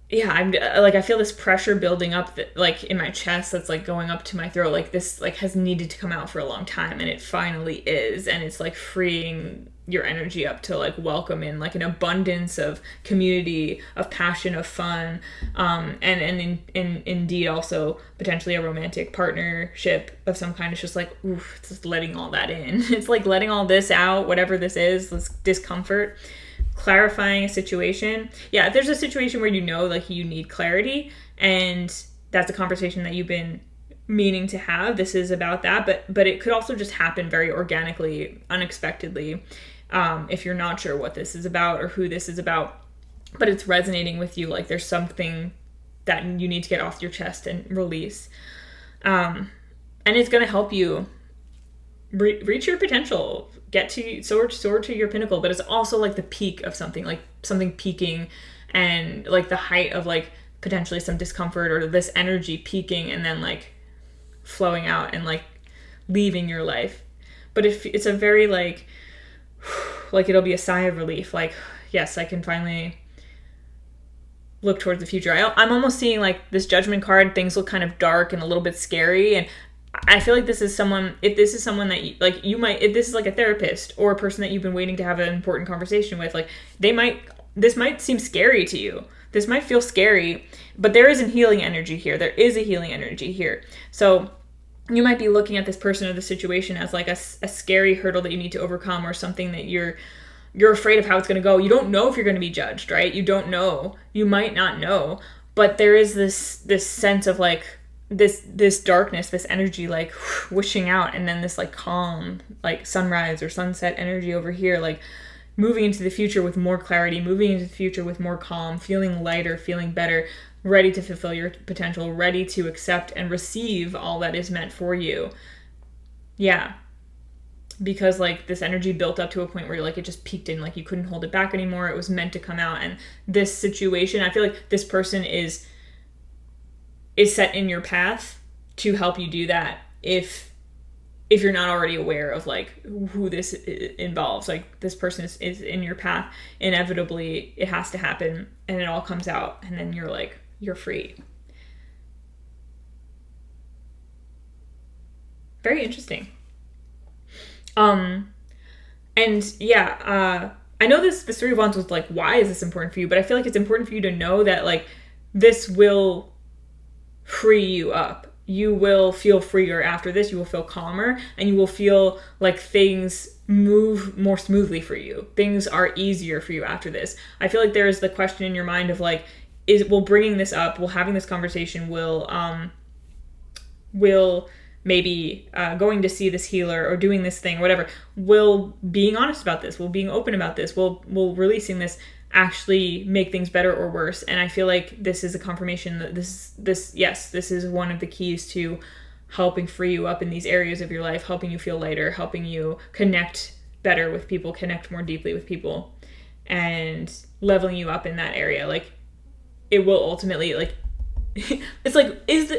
yeah, I feel this pressure building up that, like, in my chest, that's like going up to my throat. Like, this like has needed to come out for a long time, and it finally is. And it's like freeing your energy up to like welcome in like an abundance of community, of passion, of fun, and indeed also potentially a romantic partnership of some kind. It's just like, oof, it's just letting all that in. It's like letting all this out, whatever this is, this discomfort, clarifying a situation. Yeah, if there's a situation where you know like you need clarity, and that's a conversation that you've been meaning to have, this is about that. But it could also just happen very organically, unexpectedly, if you're not sure what this is about or who this is about, but it's resonating with you, like there's something that you need to get off your chest and release. And it's going to help you reach your potential, get to soar to your pinnacle. But it's also like the peak of something, like something peaking, and like the height of like potentially some discomfort, or this energy peaking and then like flowing out and like leaving your life. But if it's a very like it'll be a sigh of relief, like, yes, I can finally look towards the future. I'm almost seeing like this Judgment card, things look kind of dark and a little bit scary, and I feel like this is someone, if this is someone that if this is like a therapist or a person that you've been waiting to have an important conversation with, like this might seem scary to you. This might feel scary, but there is a healing energy here. There is a healing energy here. So you might be looking at this person or the situation as like a scary hurdle that you need to overcome, or something that you're afraid of how it's going to go. You don't know if you're going to be judged, right? You don't know. You might not know. But there is this sense of like this darkness, this energy like whooshing out, and then this like calm, like sunrise or sunset energy over here, like moving into the future with more clarity, moving into the future with more calm, feeling lighter, feeling better, ready to fulfill your potential, ready to accept and receive all that is meant for you. Yeah. Because like this energy built up to a point where like it just peaked in, like you couldn't hold it back anymore. It was meant to come out. And this situation, I feel like this person is set in your path to help you do that if if you're not already aware of like who this involves, like this person is in your path, inevitably it has to happen and it all comes out and then you're like, you're free. Very interesting. And yeah, I know this Three of Wands was like, why is this important for you? But I feel like it's important for you to know that like this will free you up. You will feel freer after this. You will feel calmer and you will feel like things move more smoothly for you. Things are easier for you after this. I feel like there is the question in your mind of like, will bringing this up, will having this conversation, will maybe going to see this healer or doing this thing, whatever, will being honest about this, will being open about this, will releasing this actually make things better or worse. And I feel like this is a confirmation that this is one of the keys to helping free you up in these areas of your life, helping you feel lighter, helping you connect better with people, connect more deeply with people, and leveling you up in that area. Like it will ultimately like it's like, is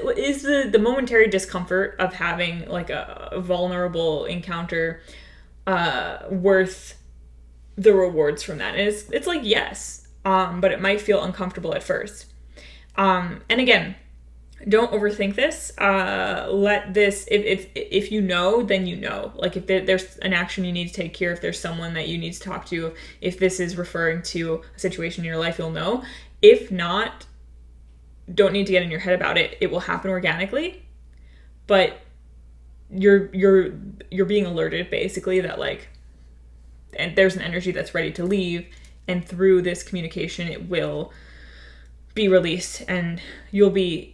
the momentary discomfort of having like a vulnerable encounter worth the rewards from that? And it's like, yes, but it might feel uncomfortable at first. And again, don't overthink this. Let this, if you know, then you know. Like if there's an action you need to take here, if there's someone that you need to talk to, if this is referring to a situation in your life, you'll know. If not, don't need to get in your head about it. It will happen organically, but you're being alerted basically that like, and there's an energy that's ready to leave, and through this communication it will be released and you'll be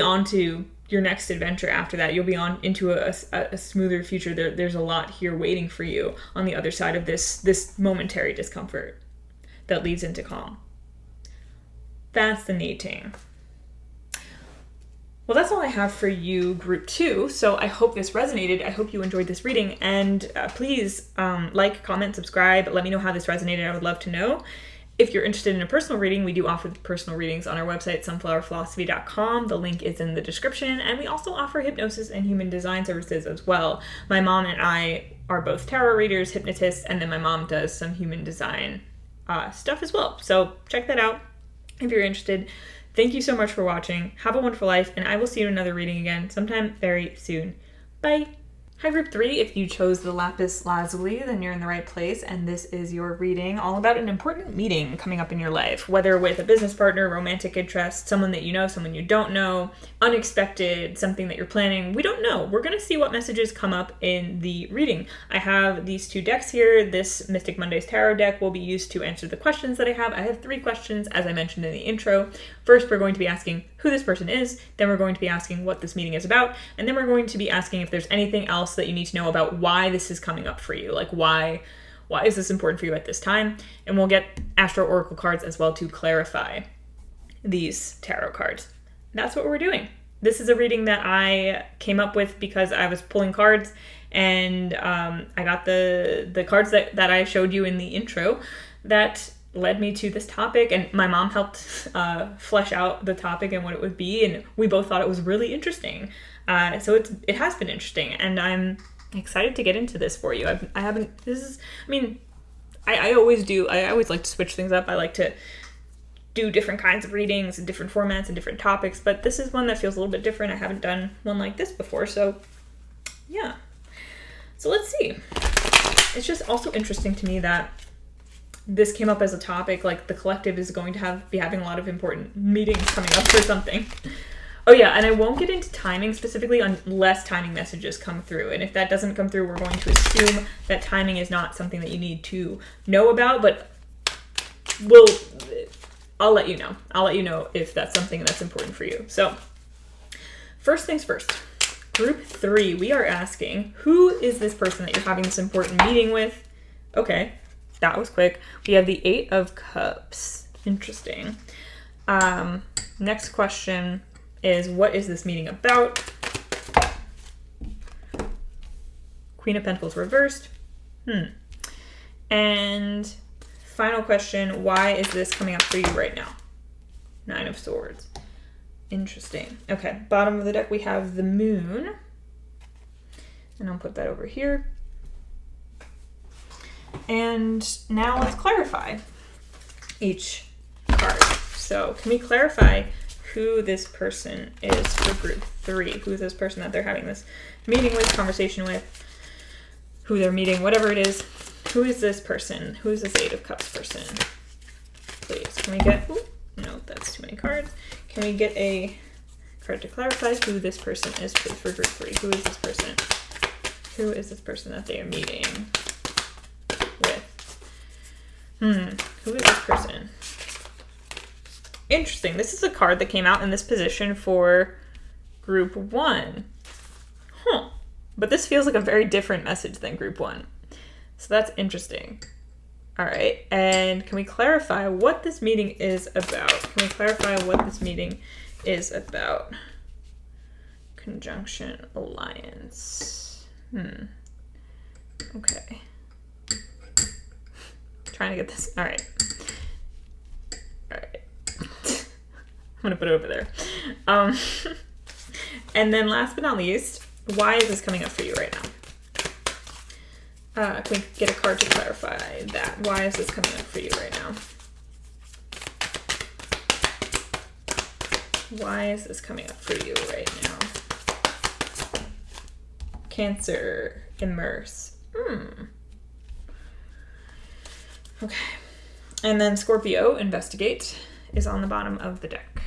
onto your next adventure after that. You'll be on into a smoother future. There's a lot here waiting for you on the other side of this momentary discomfort that leads into calm. That's the nating. Well, that's all I have for you, group 2. So I hope this resonated. I hope you enjoyed this reading. And please like, comment, subscribe. Let me know how this resonated. I would love to know. If you're interested in a personal reading, we do offer personal readings on our website, sunflowerphilosophy.com. The link is in the description. And we also offer hypnosis and human design services as well. My mom and I are both tarot readers, hypnotists, and then my mom does some human design stuff as well. So check that out if you're interested. Thank you so much for watching. Have a wonderful life, and I will see you in another reading again sometime very soon. Bye! Hi, group 3. If you chose the lapis lazuli, then you're in the right place, and this is your reading all about an important meeting coming up in your life, whether with a business partner, romantic interest, someone that you know, someone you don't know, unexpected, something that you're planning. We don't know. We're going to see what messages come up in the reading. I have these 2 decks here. This Mystic Mondays Tarot deck will be used to answer the questions that I have. I have 3 questions, as I mentioned in the intro. First, we're going to be asking who this person is, then we're going to be asking what this meeting is about, and then we're going to be asking if there's anything else that you need to know about why this is coming up for you. Like why is this important for you at this time? And we'll get Astro Oracle cards as well to clarify these tarot cards. That's what we're doing. This is a reading that I came up with because I was pulling cards, and I got the cards that I showed you in the intro that led me to this topic, and my mom helped flesh out the topic and what it would be, and we both thought it was really interesting. So it has been interesting, and I'm excited to get into this for you. I always like to switch things up. I like to do different kinds of readings and different formats and different topics, but this is one that feels a little bit different. I haven't done one like this before, so yeah. So let's see. It's just also interesting to me that this came up as a topic, like the collective is going to be having a lot of important meetings coming up for something. Oh yeah, and I won't get into timing specifically unless timing messages come through. And if that doesn't come through, we're going to assume that timing is not something that you need to know about, but I'll let you know. I'll let you know if that's something that's important for you. So first things first, group 3, we are asking, who is this person that you're having this important meeting with? Okay. That was quick. We have the 8 of Cups. Interesting. Next question is, what is this meeting about? Queen of Pentacles reversed. And final question, why is this coming up for you right now? 9 of Swords. Interesting. Okay, bottom of the deck we have the Moon. And I'll put that over here. And now let's clarify each card. So can we clarify who this person is for group 3? Who's this person that they're having this meeting with, conversation with, who they're meeting, whatever it is. Who is this person? Who is this 8 of Cups person? Please, can we get, no, that's too many cards. Can we get a card to clarify who this person is, please, for group 3? Who is this person? Who is this person that they are meeting with? Who is this person? Interesting. This is a card that came out in this position for group 1. But this feels like a very different message than group 1. So that's interesting. All right. And can we clarify what this meeting is about? Can we clarify what this meeting is about? Conjunction Alliance. Okay. Trying to get this. All right. All right. I'm going to put it over there. And then last but not least, why is this coming up for you right now? Can we get a card to clarify that? Why is this coming up for you right now? Why is this coming up for you right now? Cancer, immerse. Okay. And then Scorpio, investigate, is on the bottom of the deck.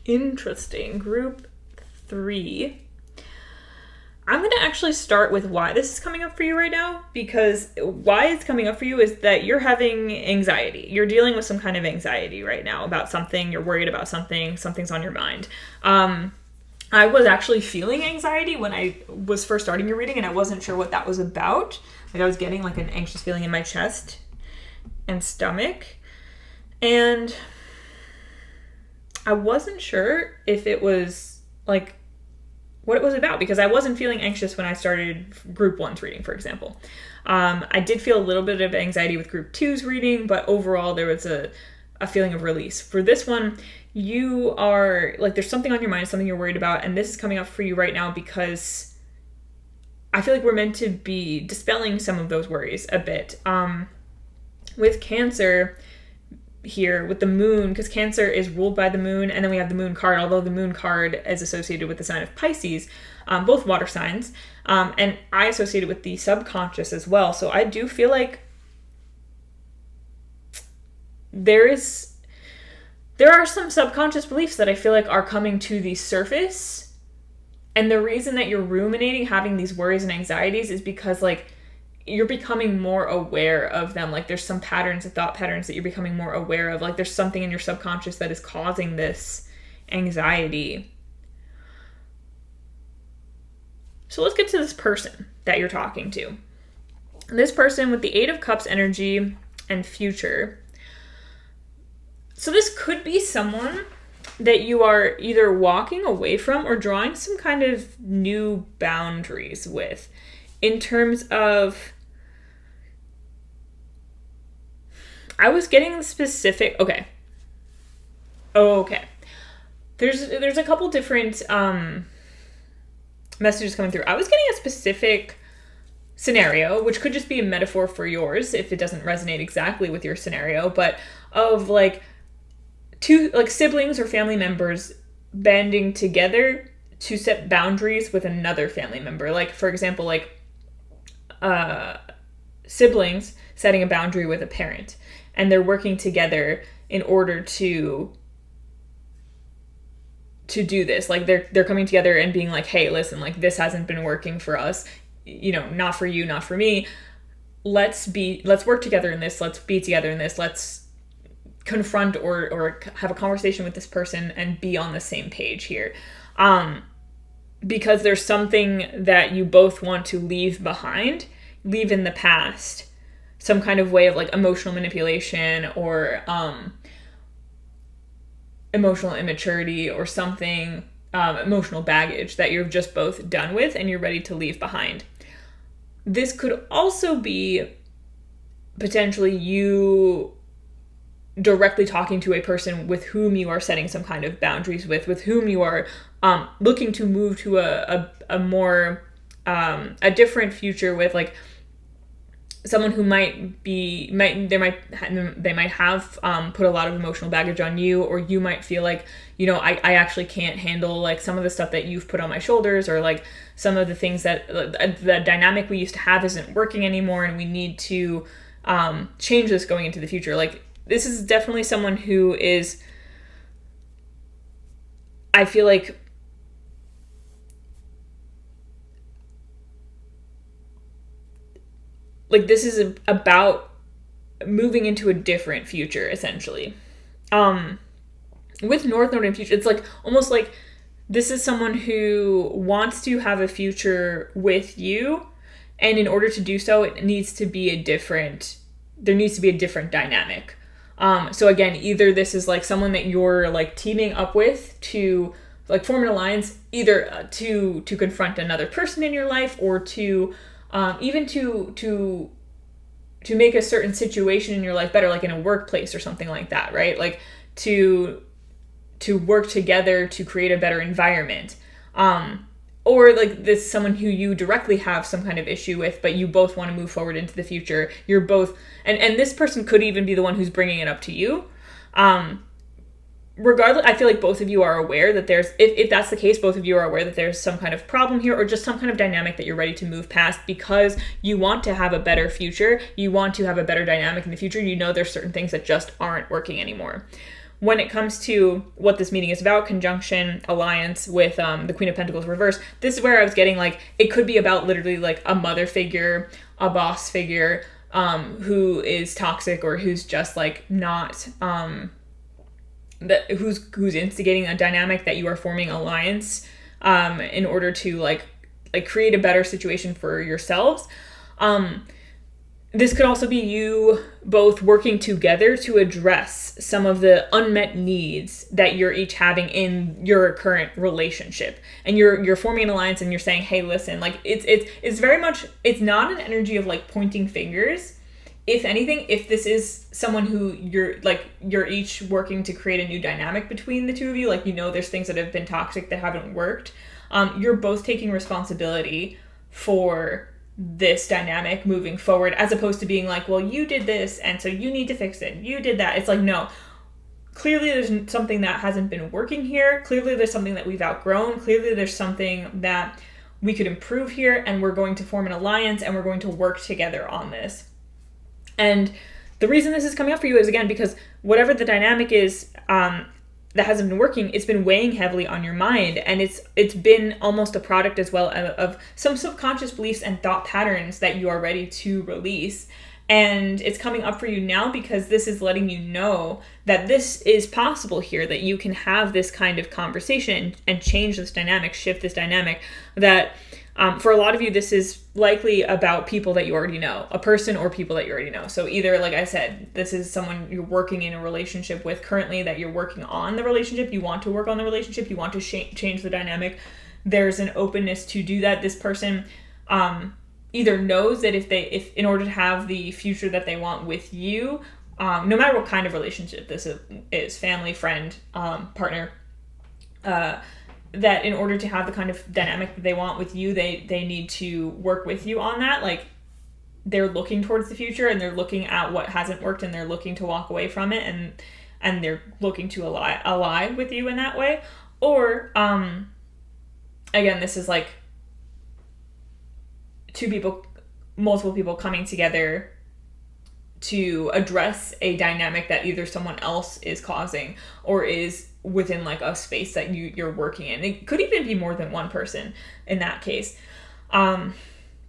Interesting. Group 3. I'm going to actually start with why this is coming up for you right now, because why it's coming up for you is that you're having anxiety. You're dealing with some kind of anxiety right now about something. You're worried about something. Something's on your mind. I was actually feeling anxiety when I was first starting your reading, and I wasn't sure what that was about. Like, I was getting like an anxious feeling in my chest and stomach, and I wasn't sure if it was like what it was about, because I wasn't feeling anxious when I started group 1's reading, for example. I did feel a little bit of anxiety with group 2's reading, but overall there was a feeling of release. For this one, you are like, there's something on your mind, something you're worried about, and this is coming up for you right now because I feel like we're meant to be dispelling some of those worries a bit. With Cancer here, with the moon, because Cancer is ruled by the moon, and then we have the moon card, although the moon card is associated with the sign of Pisces, both water signs, and I associate it with the subconscious as well. So I do feel like there are some subconscious beliefs that I feel like are coming to the surface, and the reason that you're ruminating, having these worries and anxieties, is because like you're becoming more aware of them. Like there's some patterns and thought patterns that you're becoming more aware of. Like there's something in your subconscious that is causing this anxiety. So let's get to this person that you're talking to. This person with the 8 of Cups energy and future. So this could be someone that you are either walking away from or drawing some kind of new boundaries with, in terms of, I was getting specific, okay. There's a couple different messages coming through. I was getting a specific scenario, which could just be a metaphor for yours if it doesn't resonate exactly with your scenario, but of like two like siblings or family members banding together to set boundaries with another family member. Like, for example, like siblings setting a boundary with a parent, and they're working together in order to do this. Like they're coming together and being like, hey, listen, like this hasn't been working for us, you know, not for you, not for me. Let's work together in this. Let's be together in this. Let's confront or have a conversation with this person and be on the same page here. Because there's something that you both want to leave behind, leave in the past, some kind of way of like emotional manipulation or emotional immaturity or something, emotional baggage that you're just both done with and you're ready to leave behind. This could also be potentially you directly talking to a person with whom you are setting some kind of boundaries with whom you are looking to move to a more a different future with like someone who they might have put a lot of emotional baggage on you, or you might feel like, I actually can't handle like some of the stuff that you've put on my shoulders, or like some of the things that the dynamic we used to have isn't working anymore, and we need to change this going into the future. Like, this is definitely someone who is, I feel like, this is about moving into a different future, essentially. With North Node and future, it's like almost like this is someone who wants to have a future with you, and in order to do so, there needs to be a different dynamic. So again, either this is like someone that you're like teaming up with to like form an alliance, either to confront another person in your life, or to even to make a certain situation in your life better, like in a workplace or something like that, right? Like to work together to create a better environment. Or like this someone who you directly have some kind of issue with, but you both want to move forward into the future. You're both, and this person could even be the one who's bringing it up to you. Regardless, I feel like both of you are aware that there's, if that's the case, both of you are aware that there's some kind of problem here, or just some kind of dynamic that you're ready to move past because you want to have a better future. You want to have a better dynamic in the future. There's certain things that just aren't working anymore. When it comes to what this meeting is about, conjunction, alliance with the Queen of Pentacles reverse, this is where I was getting like, it could be about literally like a mother figure, a boss figure, who is toxic, or who's just like not, who's instigating a dynamic that you are forming alliance in order to like create a better situation for yourselves. This could also be you both working together to address some of the unmet needs that you're each having in your current relationship. And you're forming an alliance, and you're saying, hey, listen, like it's very much, it's not an energy of like pointing fingers. If anything, if this is someone who you're each working to create a new dynamic between the two of you, like, there's things that have been toxic that haven't worked. You're both taking responsibility for this dynamic moving forward, as opposed to being like, well, you did this, and so you need to fix it. You did that. It's like, no, clearly there's something that hasn't been working here. Clearly there's something that we've outgrown. Clearly there's something that we could improve here, and we're going to form an alliance, and we're going to work together on this. And the reason this is coming up for you is, again, because whatever the dynamic is that hasn't been working, it's been weighing heavily on your mind, and it's been almost a product as well of some subconscious beliefs and thought patterns that you are ready to release. And it's coming up for you now because this is letting you know that this is possible here, that you can have this kind of conversation and change this dynamic, shift this dynamic, that for a lot of you, this is likely about people that you already know, a person or people that you already know. So either, like I said, this is someone you're working in a relationship with currently, that you're working on the relationship, you want to work on the relationship, you want to change the dynamic. There's an openness to do that. This person either knows that if in order to have the future that they want with you, no matter what kind of relationship this is, family, friend, partner, that in order to have the kind of dynamic that they want with you, they need to work with you on that. Like, they're looking towards the future, and they're looking at what hasn't worked, and they're looking to walk away from it, and they're looking to ally with you in that way. Or again, this is like multiple people coming together to address a dynamic that either someone else is causing or is within like a space that you're working in. It could even be more than one person in that case, that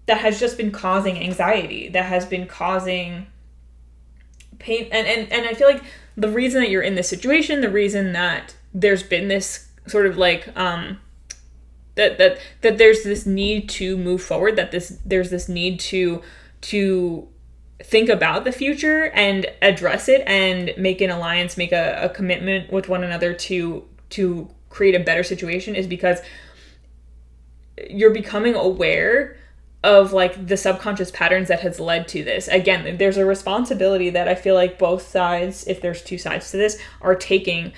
has just been causing anxiety, that has been causing pain. And I feel like the reason that you're in this situation, the reason that there's been this sort of like that there's this need to move forward, that there's this need to think about the future and address it and make an alliance, make a commitment with one another to create a better situation, is because you're becoming aware of like the subconscious patterns that has led to this. Again, there's a responsibility that I feel like both sides, if there's two sides to this, are taking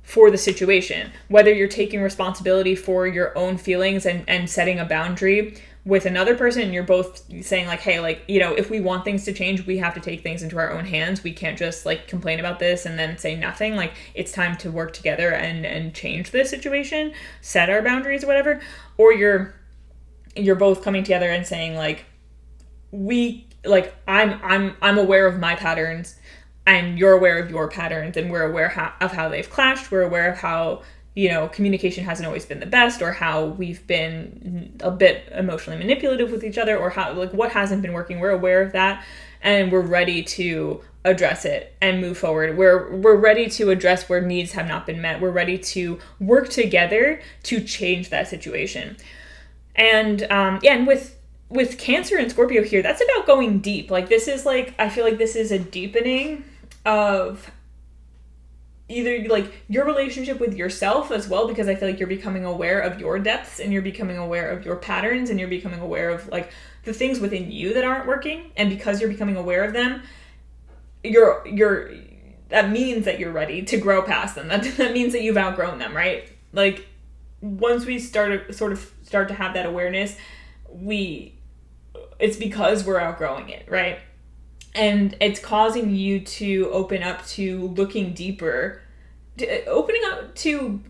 for the situation, whether you're taking responsibility for your own feelings and setting a boundary with another person, and you're both saying like, hey, like, you know, if we want things to change, we have to take things into our own hands. We can't just like complain about this and then say nothing. Like, it's time to work together and change this situation, set our boundaries or whatever. Or you're both coming together and saying like, I'm aware of my patterns, and you're aware of your patterns, and we're aware of how they've clashed. We're aware of how, you know, communication hasn't always been the best, or how we've been a bit emotionally manipulative with each other, or how, like, what hasn't been working. We're aware of that, and we're ready to address it and move forward. We're ready to address where needs have not been met. We're ready to work together to change that situation. And and with Cancer and Scorpio here, that's about going deep. Like, this is like, I feel like this is a deepening of either like your relationship with yourself as well, because I feel like you're becoming aware of your depths, and you're becoming aware of your patterns, and you're becoming aware of like the things within you that aren't working. And because you're becoming aware of them, you're that means that you're ready to grow past them. That means that you've outgrown them, right? Like, once we start to have that awareness, it's because we're outgrowing it, right? And it's causing you to open up to looking deeper, opening up to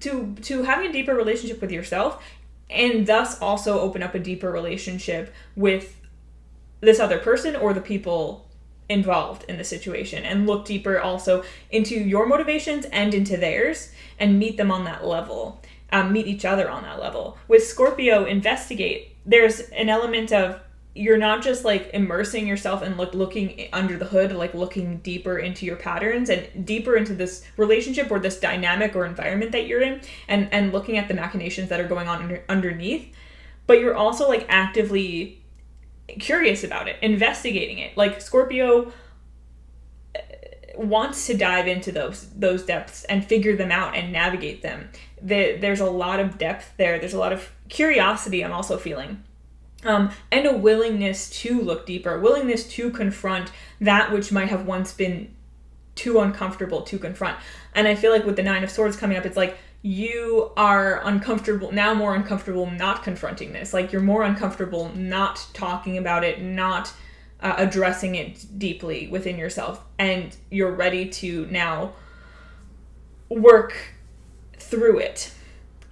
having a deeper relationship with yourself, and thus also open up a deeper relationship with this other person or the people involved in the situation, and look deeper also into your motivations and into theirs, and meet them on that level, meet each other on that level. With Scorpio, investigate. There's an element of, you're not just like immersing yourself and looking under the hood, like looking deeper into your patterns and deeper into this relationship or this dynamic or environment that you're in, and looking at the machinations that are going on underneath, but you're also like actively curious about it, investigating it. Like, Scorpio wants to dive into those depths and figure them out and navigate them. There's a lot of depth there. There's a lot of curiosity I'm also feeling. And a willingness to look deeper, a willingness to confront that which might have once been too uncomfortable to confront. And I feel like with the Nine of Swords coming up, it's like you are more uncomfortable not confronting this. Like, you're more uncomfortable not talking about it, not addressing it deeply within yourself. And you're ready to now work through it.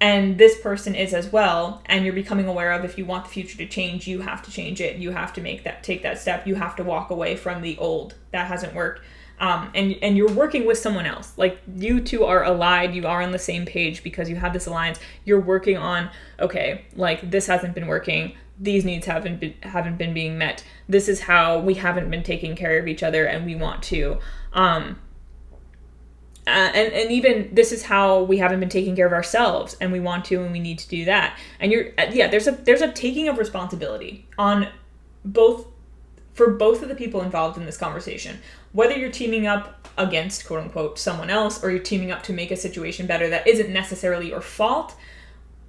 And this person is as well, and you're becoming aware of, if you want the future to change, you have to change it. You have to take that step. You have to walk away from the old that hasn't worked. And you're working with someone else. Like, you two are allied. You are on the same page because you have this alliance. You're working on, okay, like, this hasn't been working. These needs haven't been being met. This is how we haven't been taking care of each other, and we want to. And even this is how we haven't been taking care of ourselves, and we want to, and we need to do that. And there's a taking of responsibility on for both of the people involved in this conversation. Whether you're teaming up against, quote unquote, someone else, or you're teaming up to make a situation better that isn't necessarily your fault,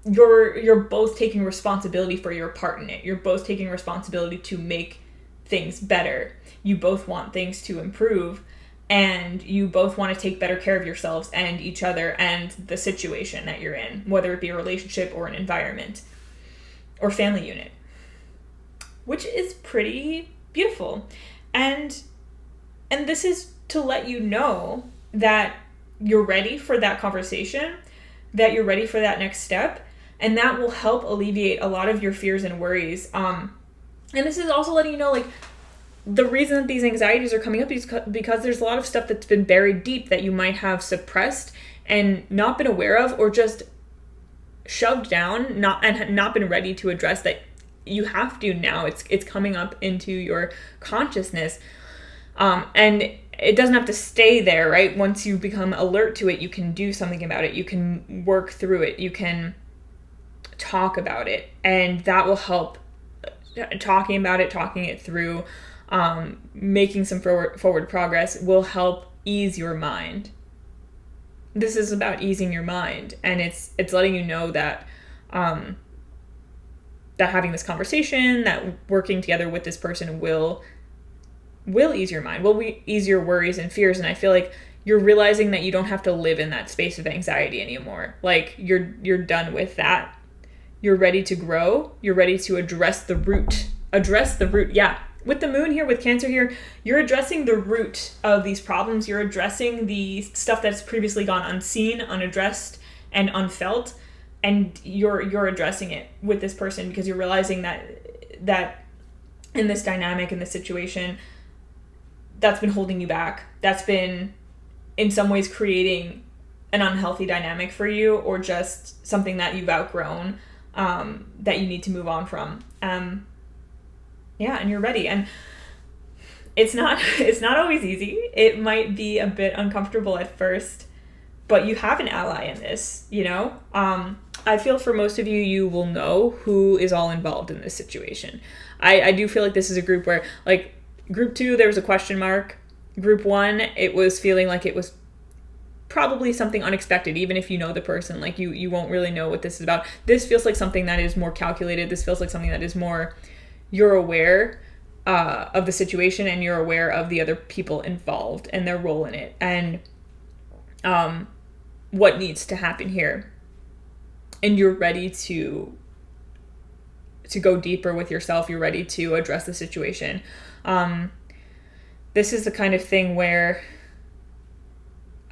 you're both taking responsibility for your part in it. You're both taking responsibility to make things better. You both want things to improve. And you both want to take better care of yourselves and each other and the situation that you're in, whether it be a relationship or an environment or family unit, which is pretty beautiful. And this is to let you know that you're ready for that conversation, that you're ready for that next step, and that will help alleviate a lot of your fears and worries. And this is also letting you know, like, the reason that these anxieties are coming up is because there's a lot of stuff that's been buried deep that you might have suppressed and not been aware of, or just shoved down, not been ready to address, that you have to now. It's coming up into your consciousness, and it doesn't have to stay there, right? Once you become alert to it, you can do something about it. You can work through it. You can talk about it, and that will help. Talking about it, talking it through, making some forward progress will help ease your mind. This is about easing your mind, and it's letting you know that that having this conversation, that working together with this person will ease your mind, will ease your worries and fears. And I feel like you're realizing that you don't have to live in that space of anxiety anymore. Like you're done with that. You're ready to grow. You're ready to address the root. Yeah. With the moon here, with Cancer here, you're addressing the root of these problems. You're addressing the stuff that's previously gone unseen, unaddressed, and unfelt. And you're addressing it with this person because you're realizing that in this dynamic, in this situation, that's been holding you back. That's been, in some ways, creating an unhealthy dynamic for you, or just something that you've outgrown, that you need to move on from. And you're ready. And it's not always easy. It might be a bit uncomfortable at first, but you have an ally in this, you know? I feel for most of you, you will know who is all involved in this situation. I do feel like this is a group where, like, group 2, there was a question mark. Group 1, it was feeling like it was probably something unexpected. Even if you know the person, like, you won't really know what this is about. This feels like something that is more calculated. This feels like something that is more, you're aware of the situation, and you're aware of the other people involved and their role in it, and what needs to happen here. And you're ready to go deeper with yourself. You're ready to address the situation. This is the kind of thing where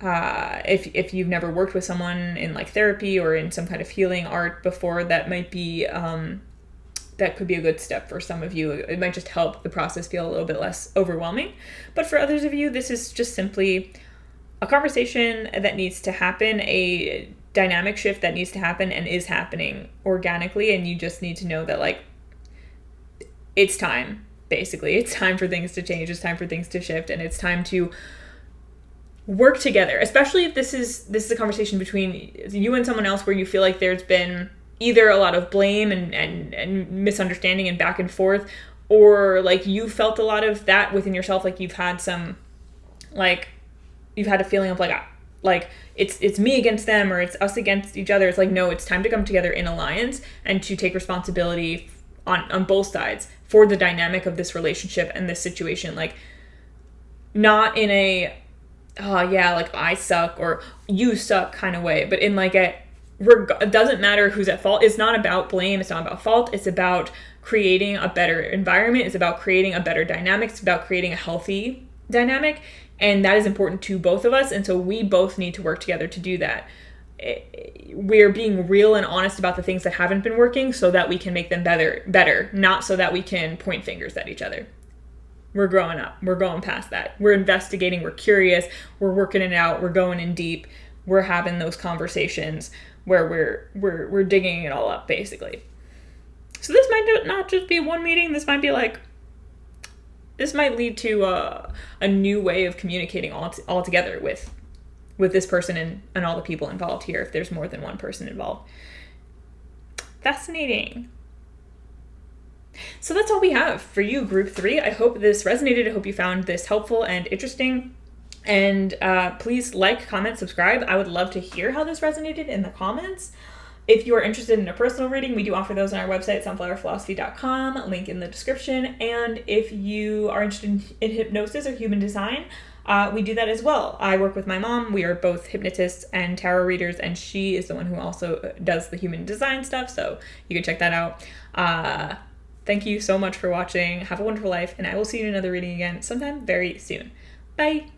if you've never worked with someone in, like, therapy or in some kind of healing art before, that might be that could be a good step for some of you. It might just help the process feel a little bit less overwhelming. But for others of you, this is just simply a conversation that needs to happen, a dynamic shift that needs to happen and is happening organically, and you just need to know that, like, it's time. Basically, it's time for things to change, it's time for things to shift, and it's time to work together, especially if this is a conversation between you and someone else where you feel like there's been either a lot of blame and misunderstanding and back and forth, or, like, you felt a lot of that within yourself, like you've had some, like, you've had a feeling of like it's me against them, or it's us against each other. It's like, no, it's time to come together in alliance and to take responsibility on both sides for the dynamic of this relationship and this situation. Like, not in a, oh yeah, like, I suck or you suck kind of way, but in, like, it doesn't matter who's at fault. It's not about blame. It's not about fault. It's about creating a better environment. It's about creating a better dynamic. It's about creating a healthy dynamic. And that is important to both of us. And so we both need to work together to do that. We're being real and honest about the things that haven't been working so that we can make them better, not so that we can point fingers at each other. We're growing up. We're going past that. We're investigating. We're curious. We're working it out. We're going in deep. We're having those conversations where we're digging it all up, basically. So this might not just be one meeting. This might be like, this might lead to a new way of communicating all together with this person and all the people involved here, if there's more than one person involved. Fascinating. So that's all we have for you, group 3. I hope this resonated. I hope you found this helpful and interesting. And please like, comment, subscribe. I would love to hear how this resonated in the comments. If you are interested in a personal reading, we do offer those on our website, sunflowerphilosophy.com, link in the description. And if you are interested in hypnosis or human design, we do that as well. I work with my mom. We are both hypnotists and tarot readers, and she is the one who also does the human design stuff, so you can check that out. Thank you so much for watching. Have a wonderful life, and I will see you in another reading again sometime very soon. Bye!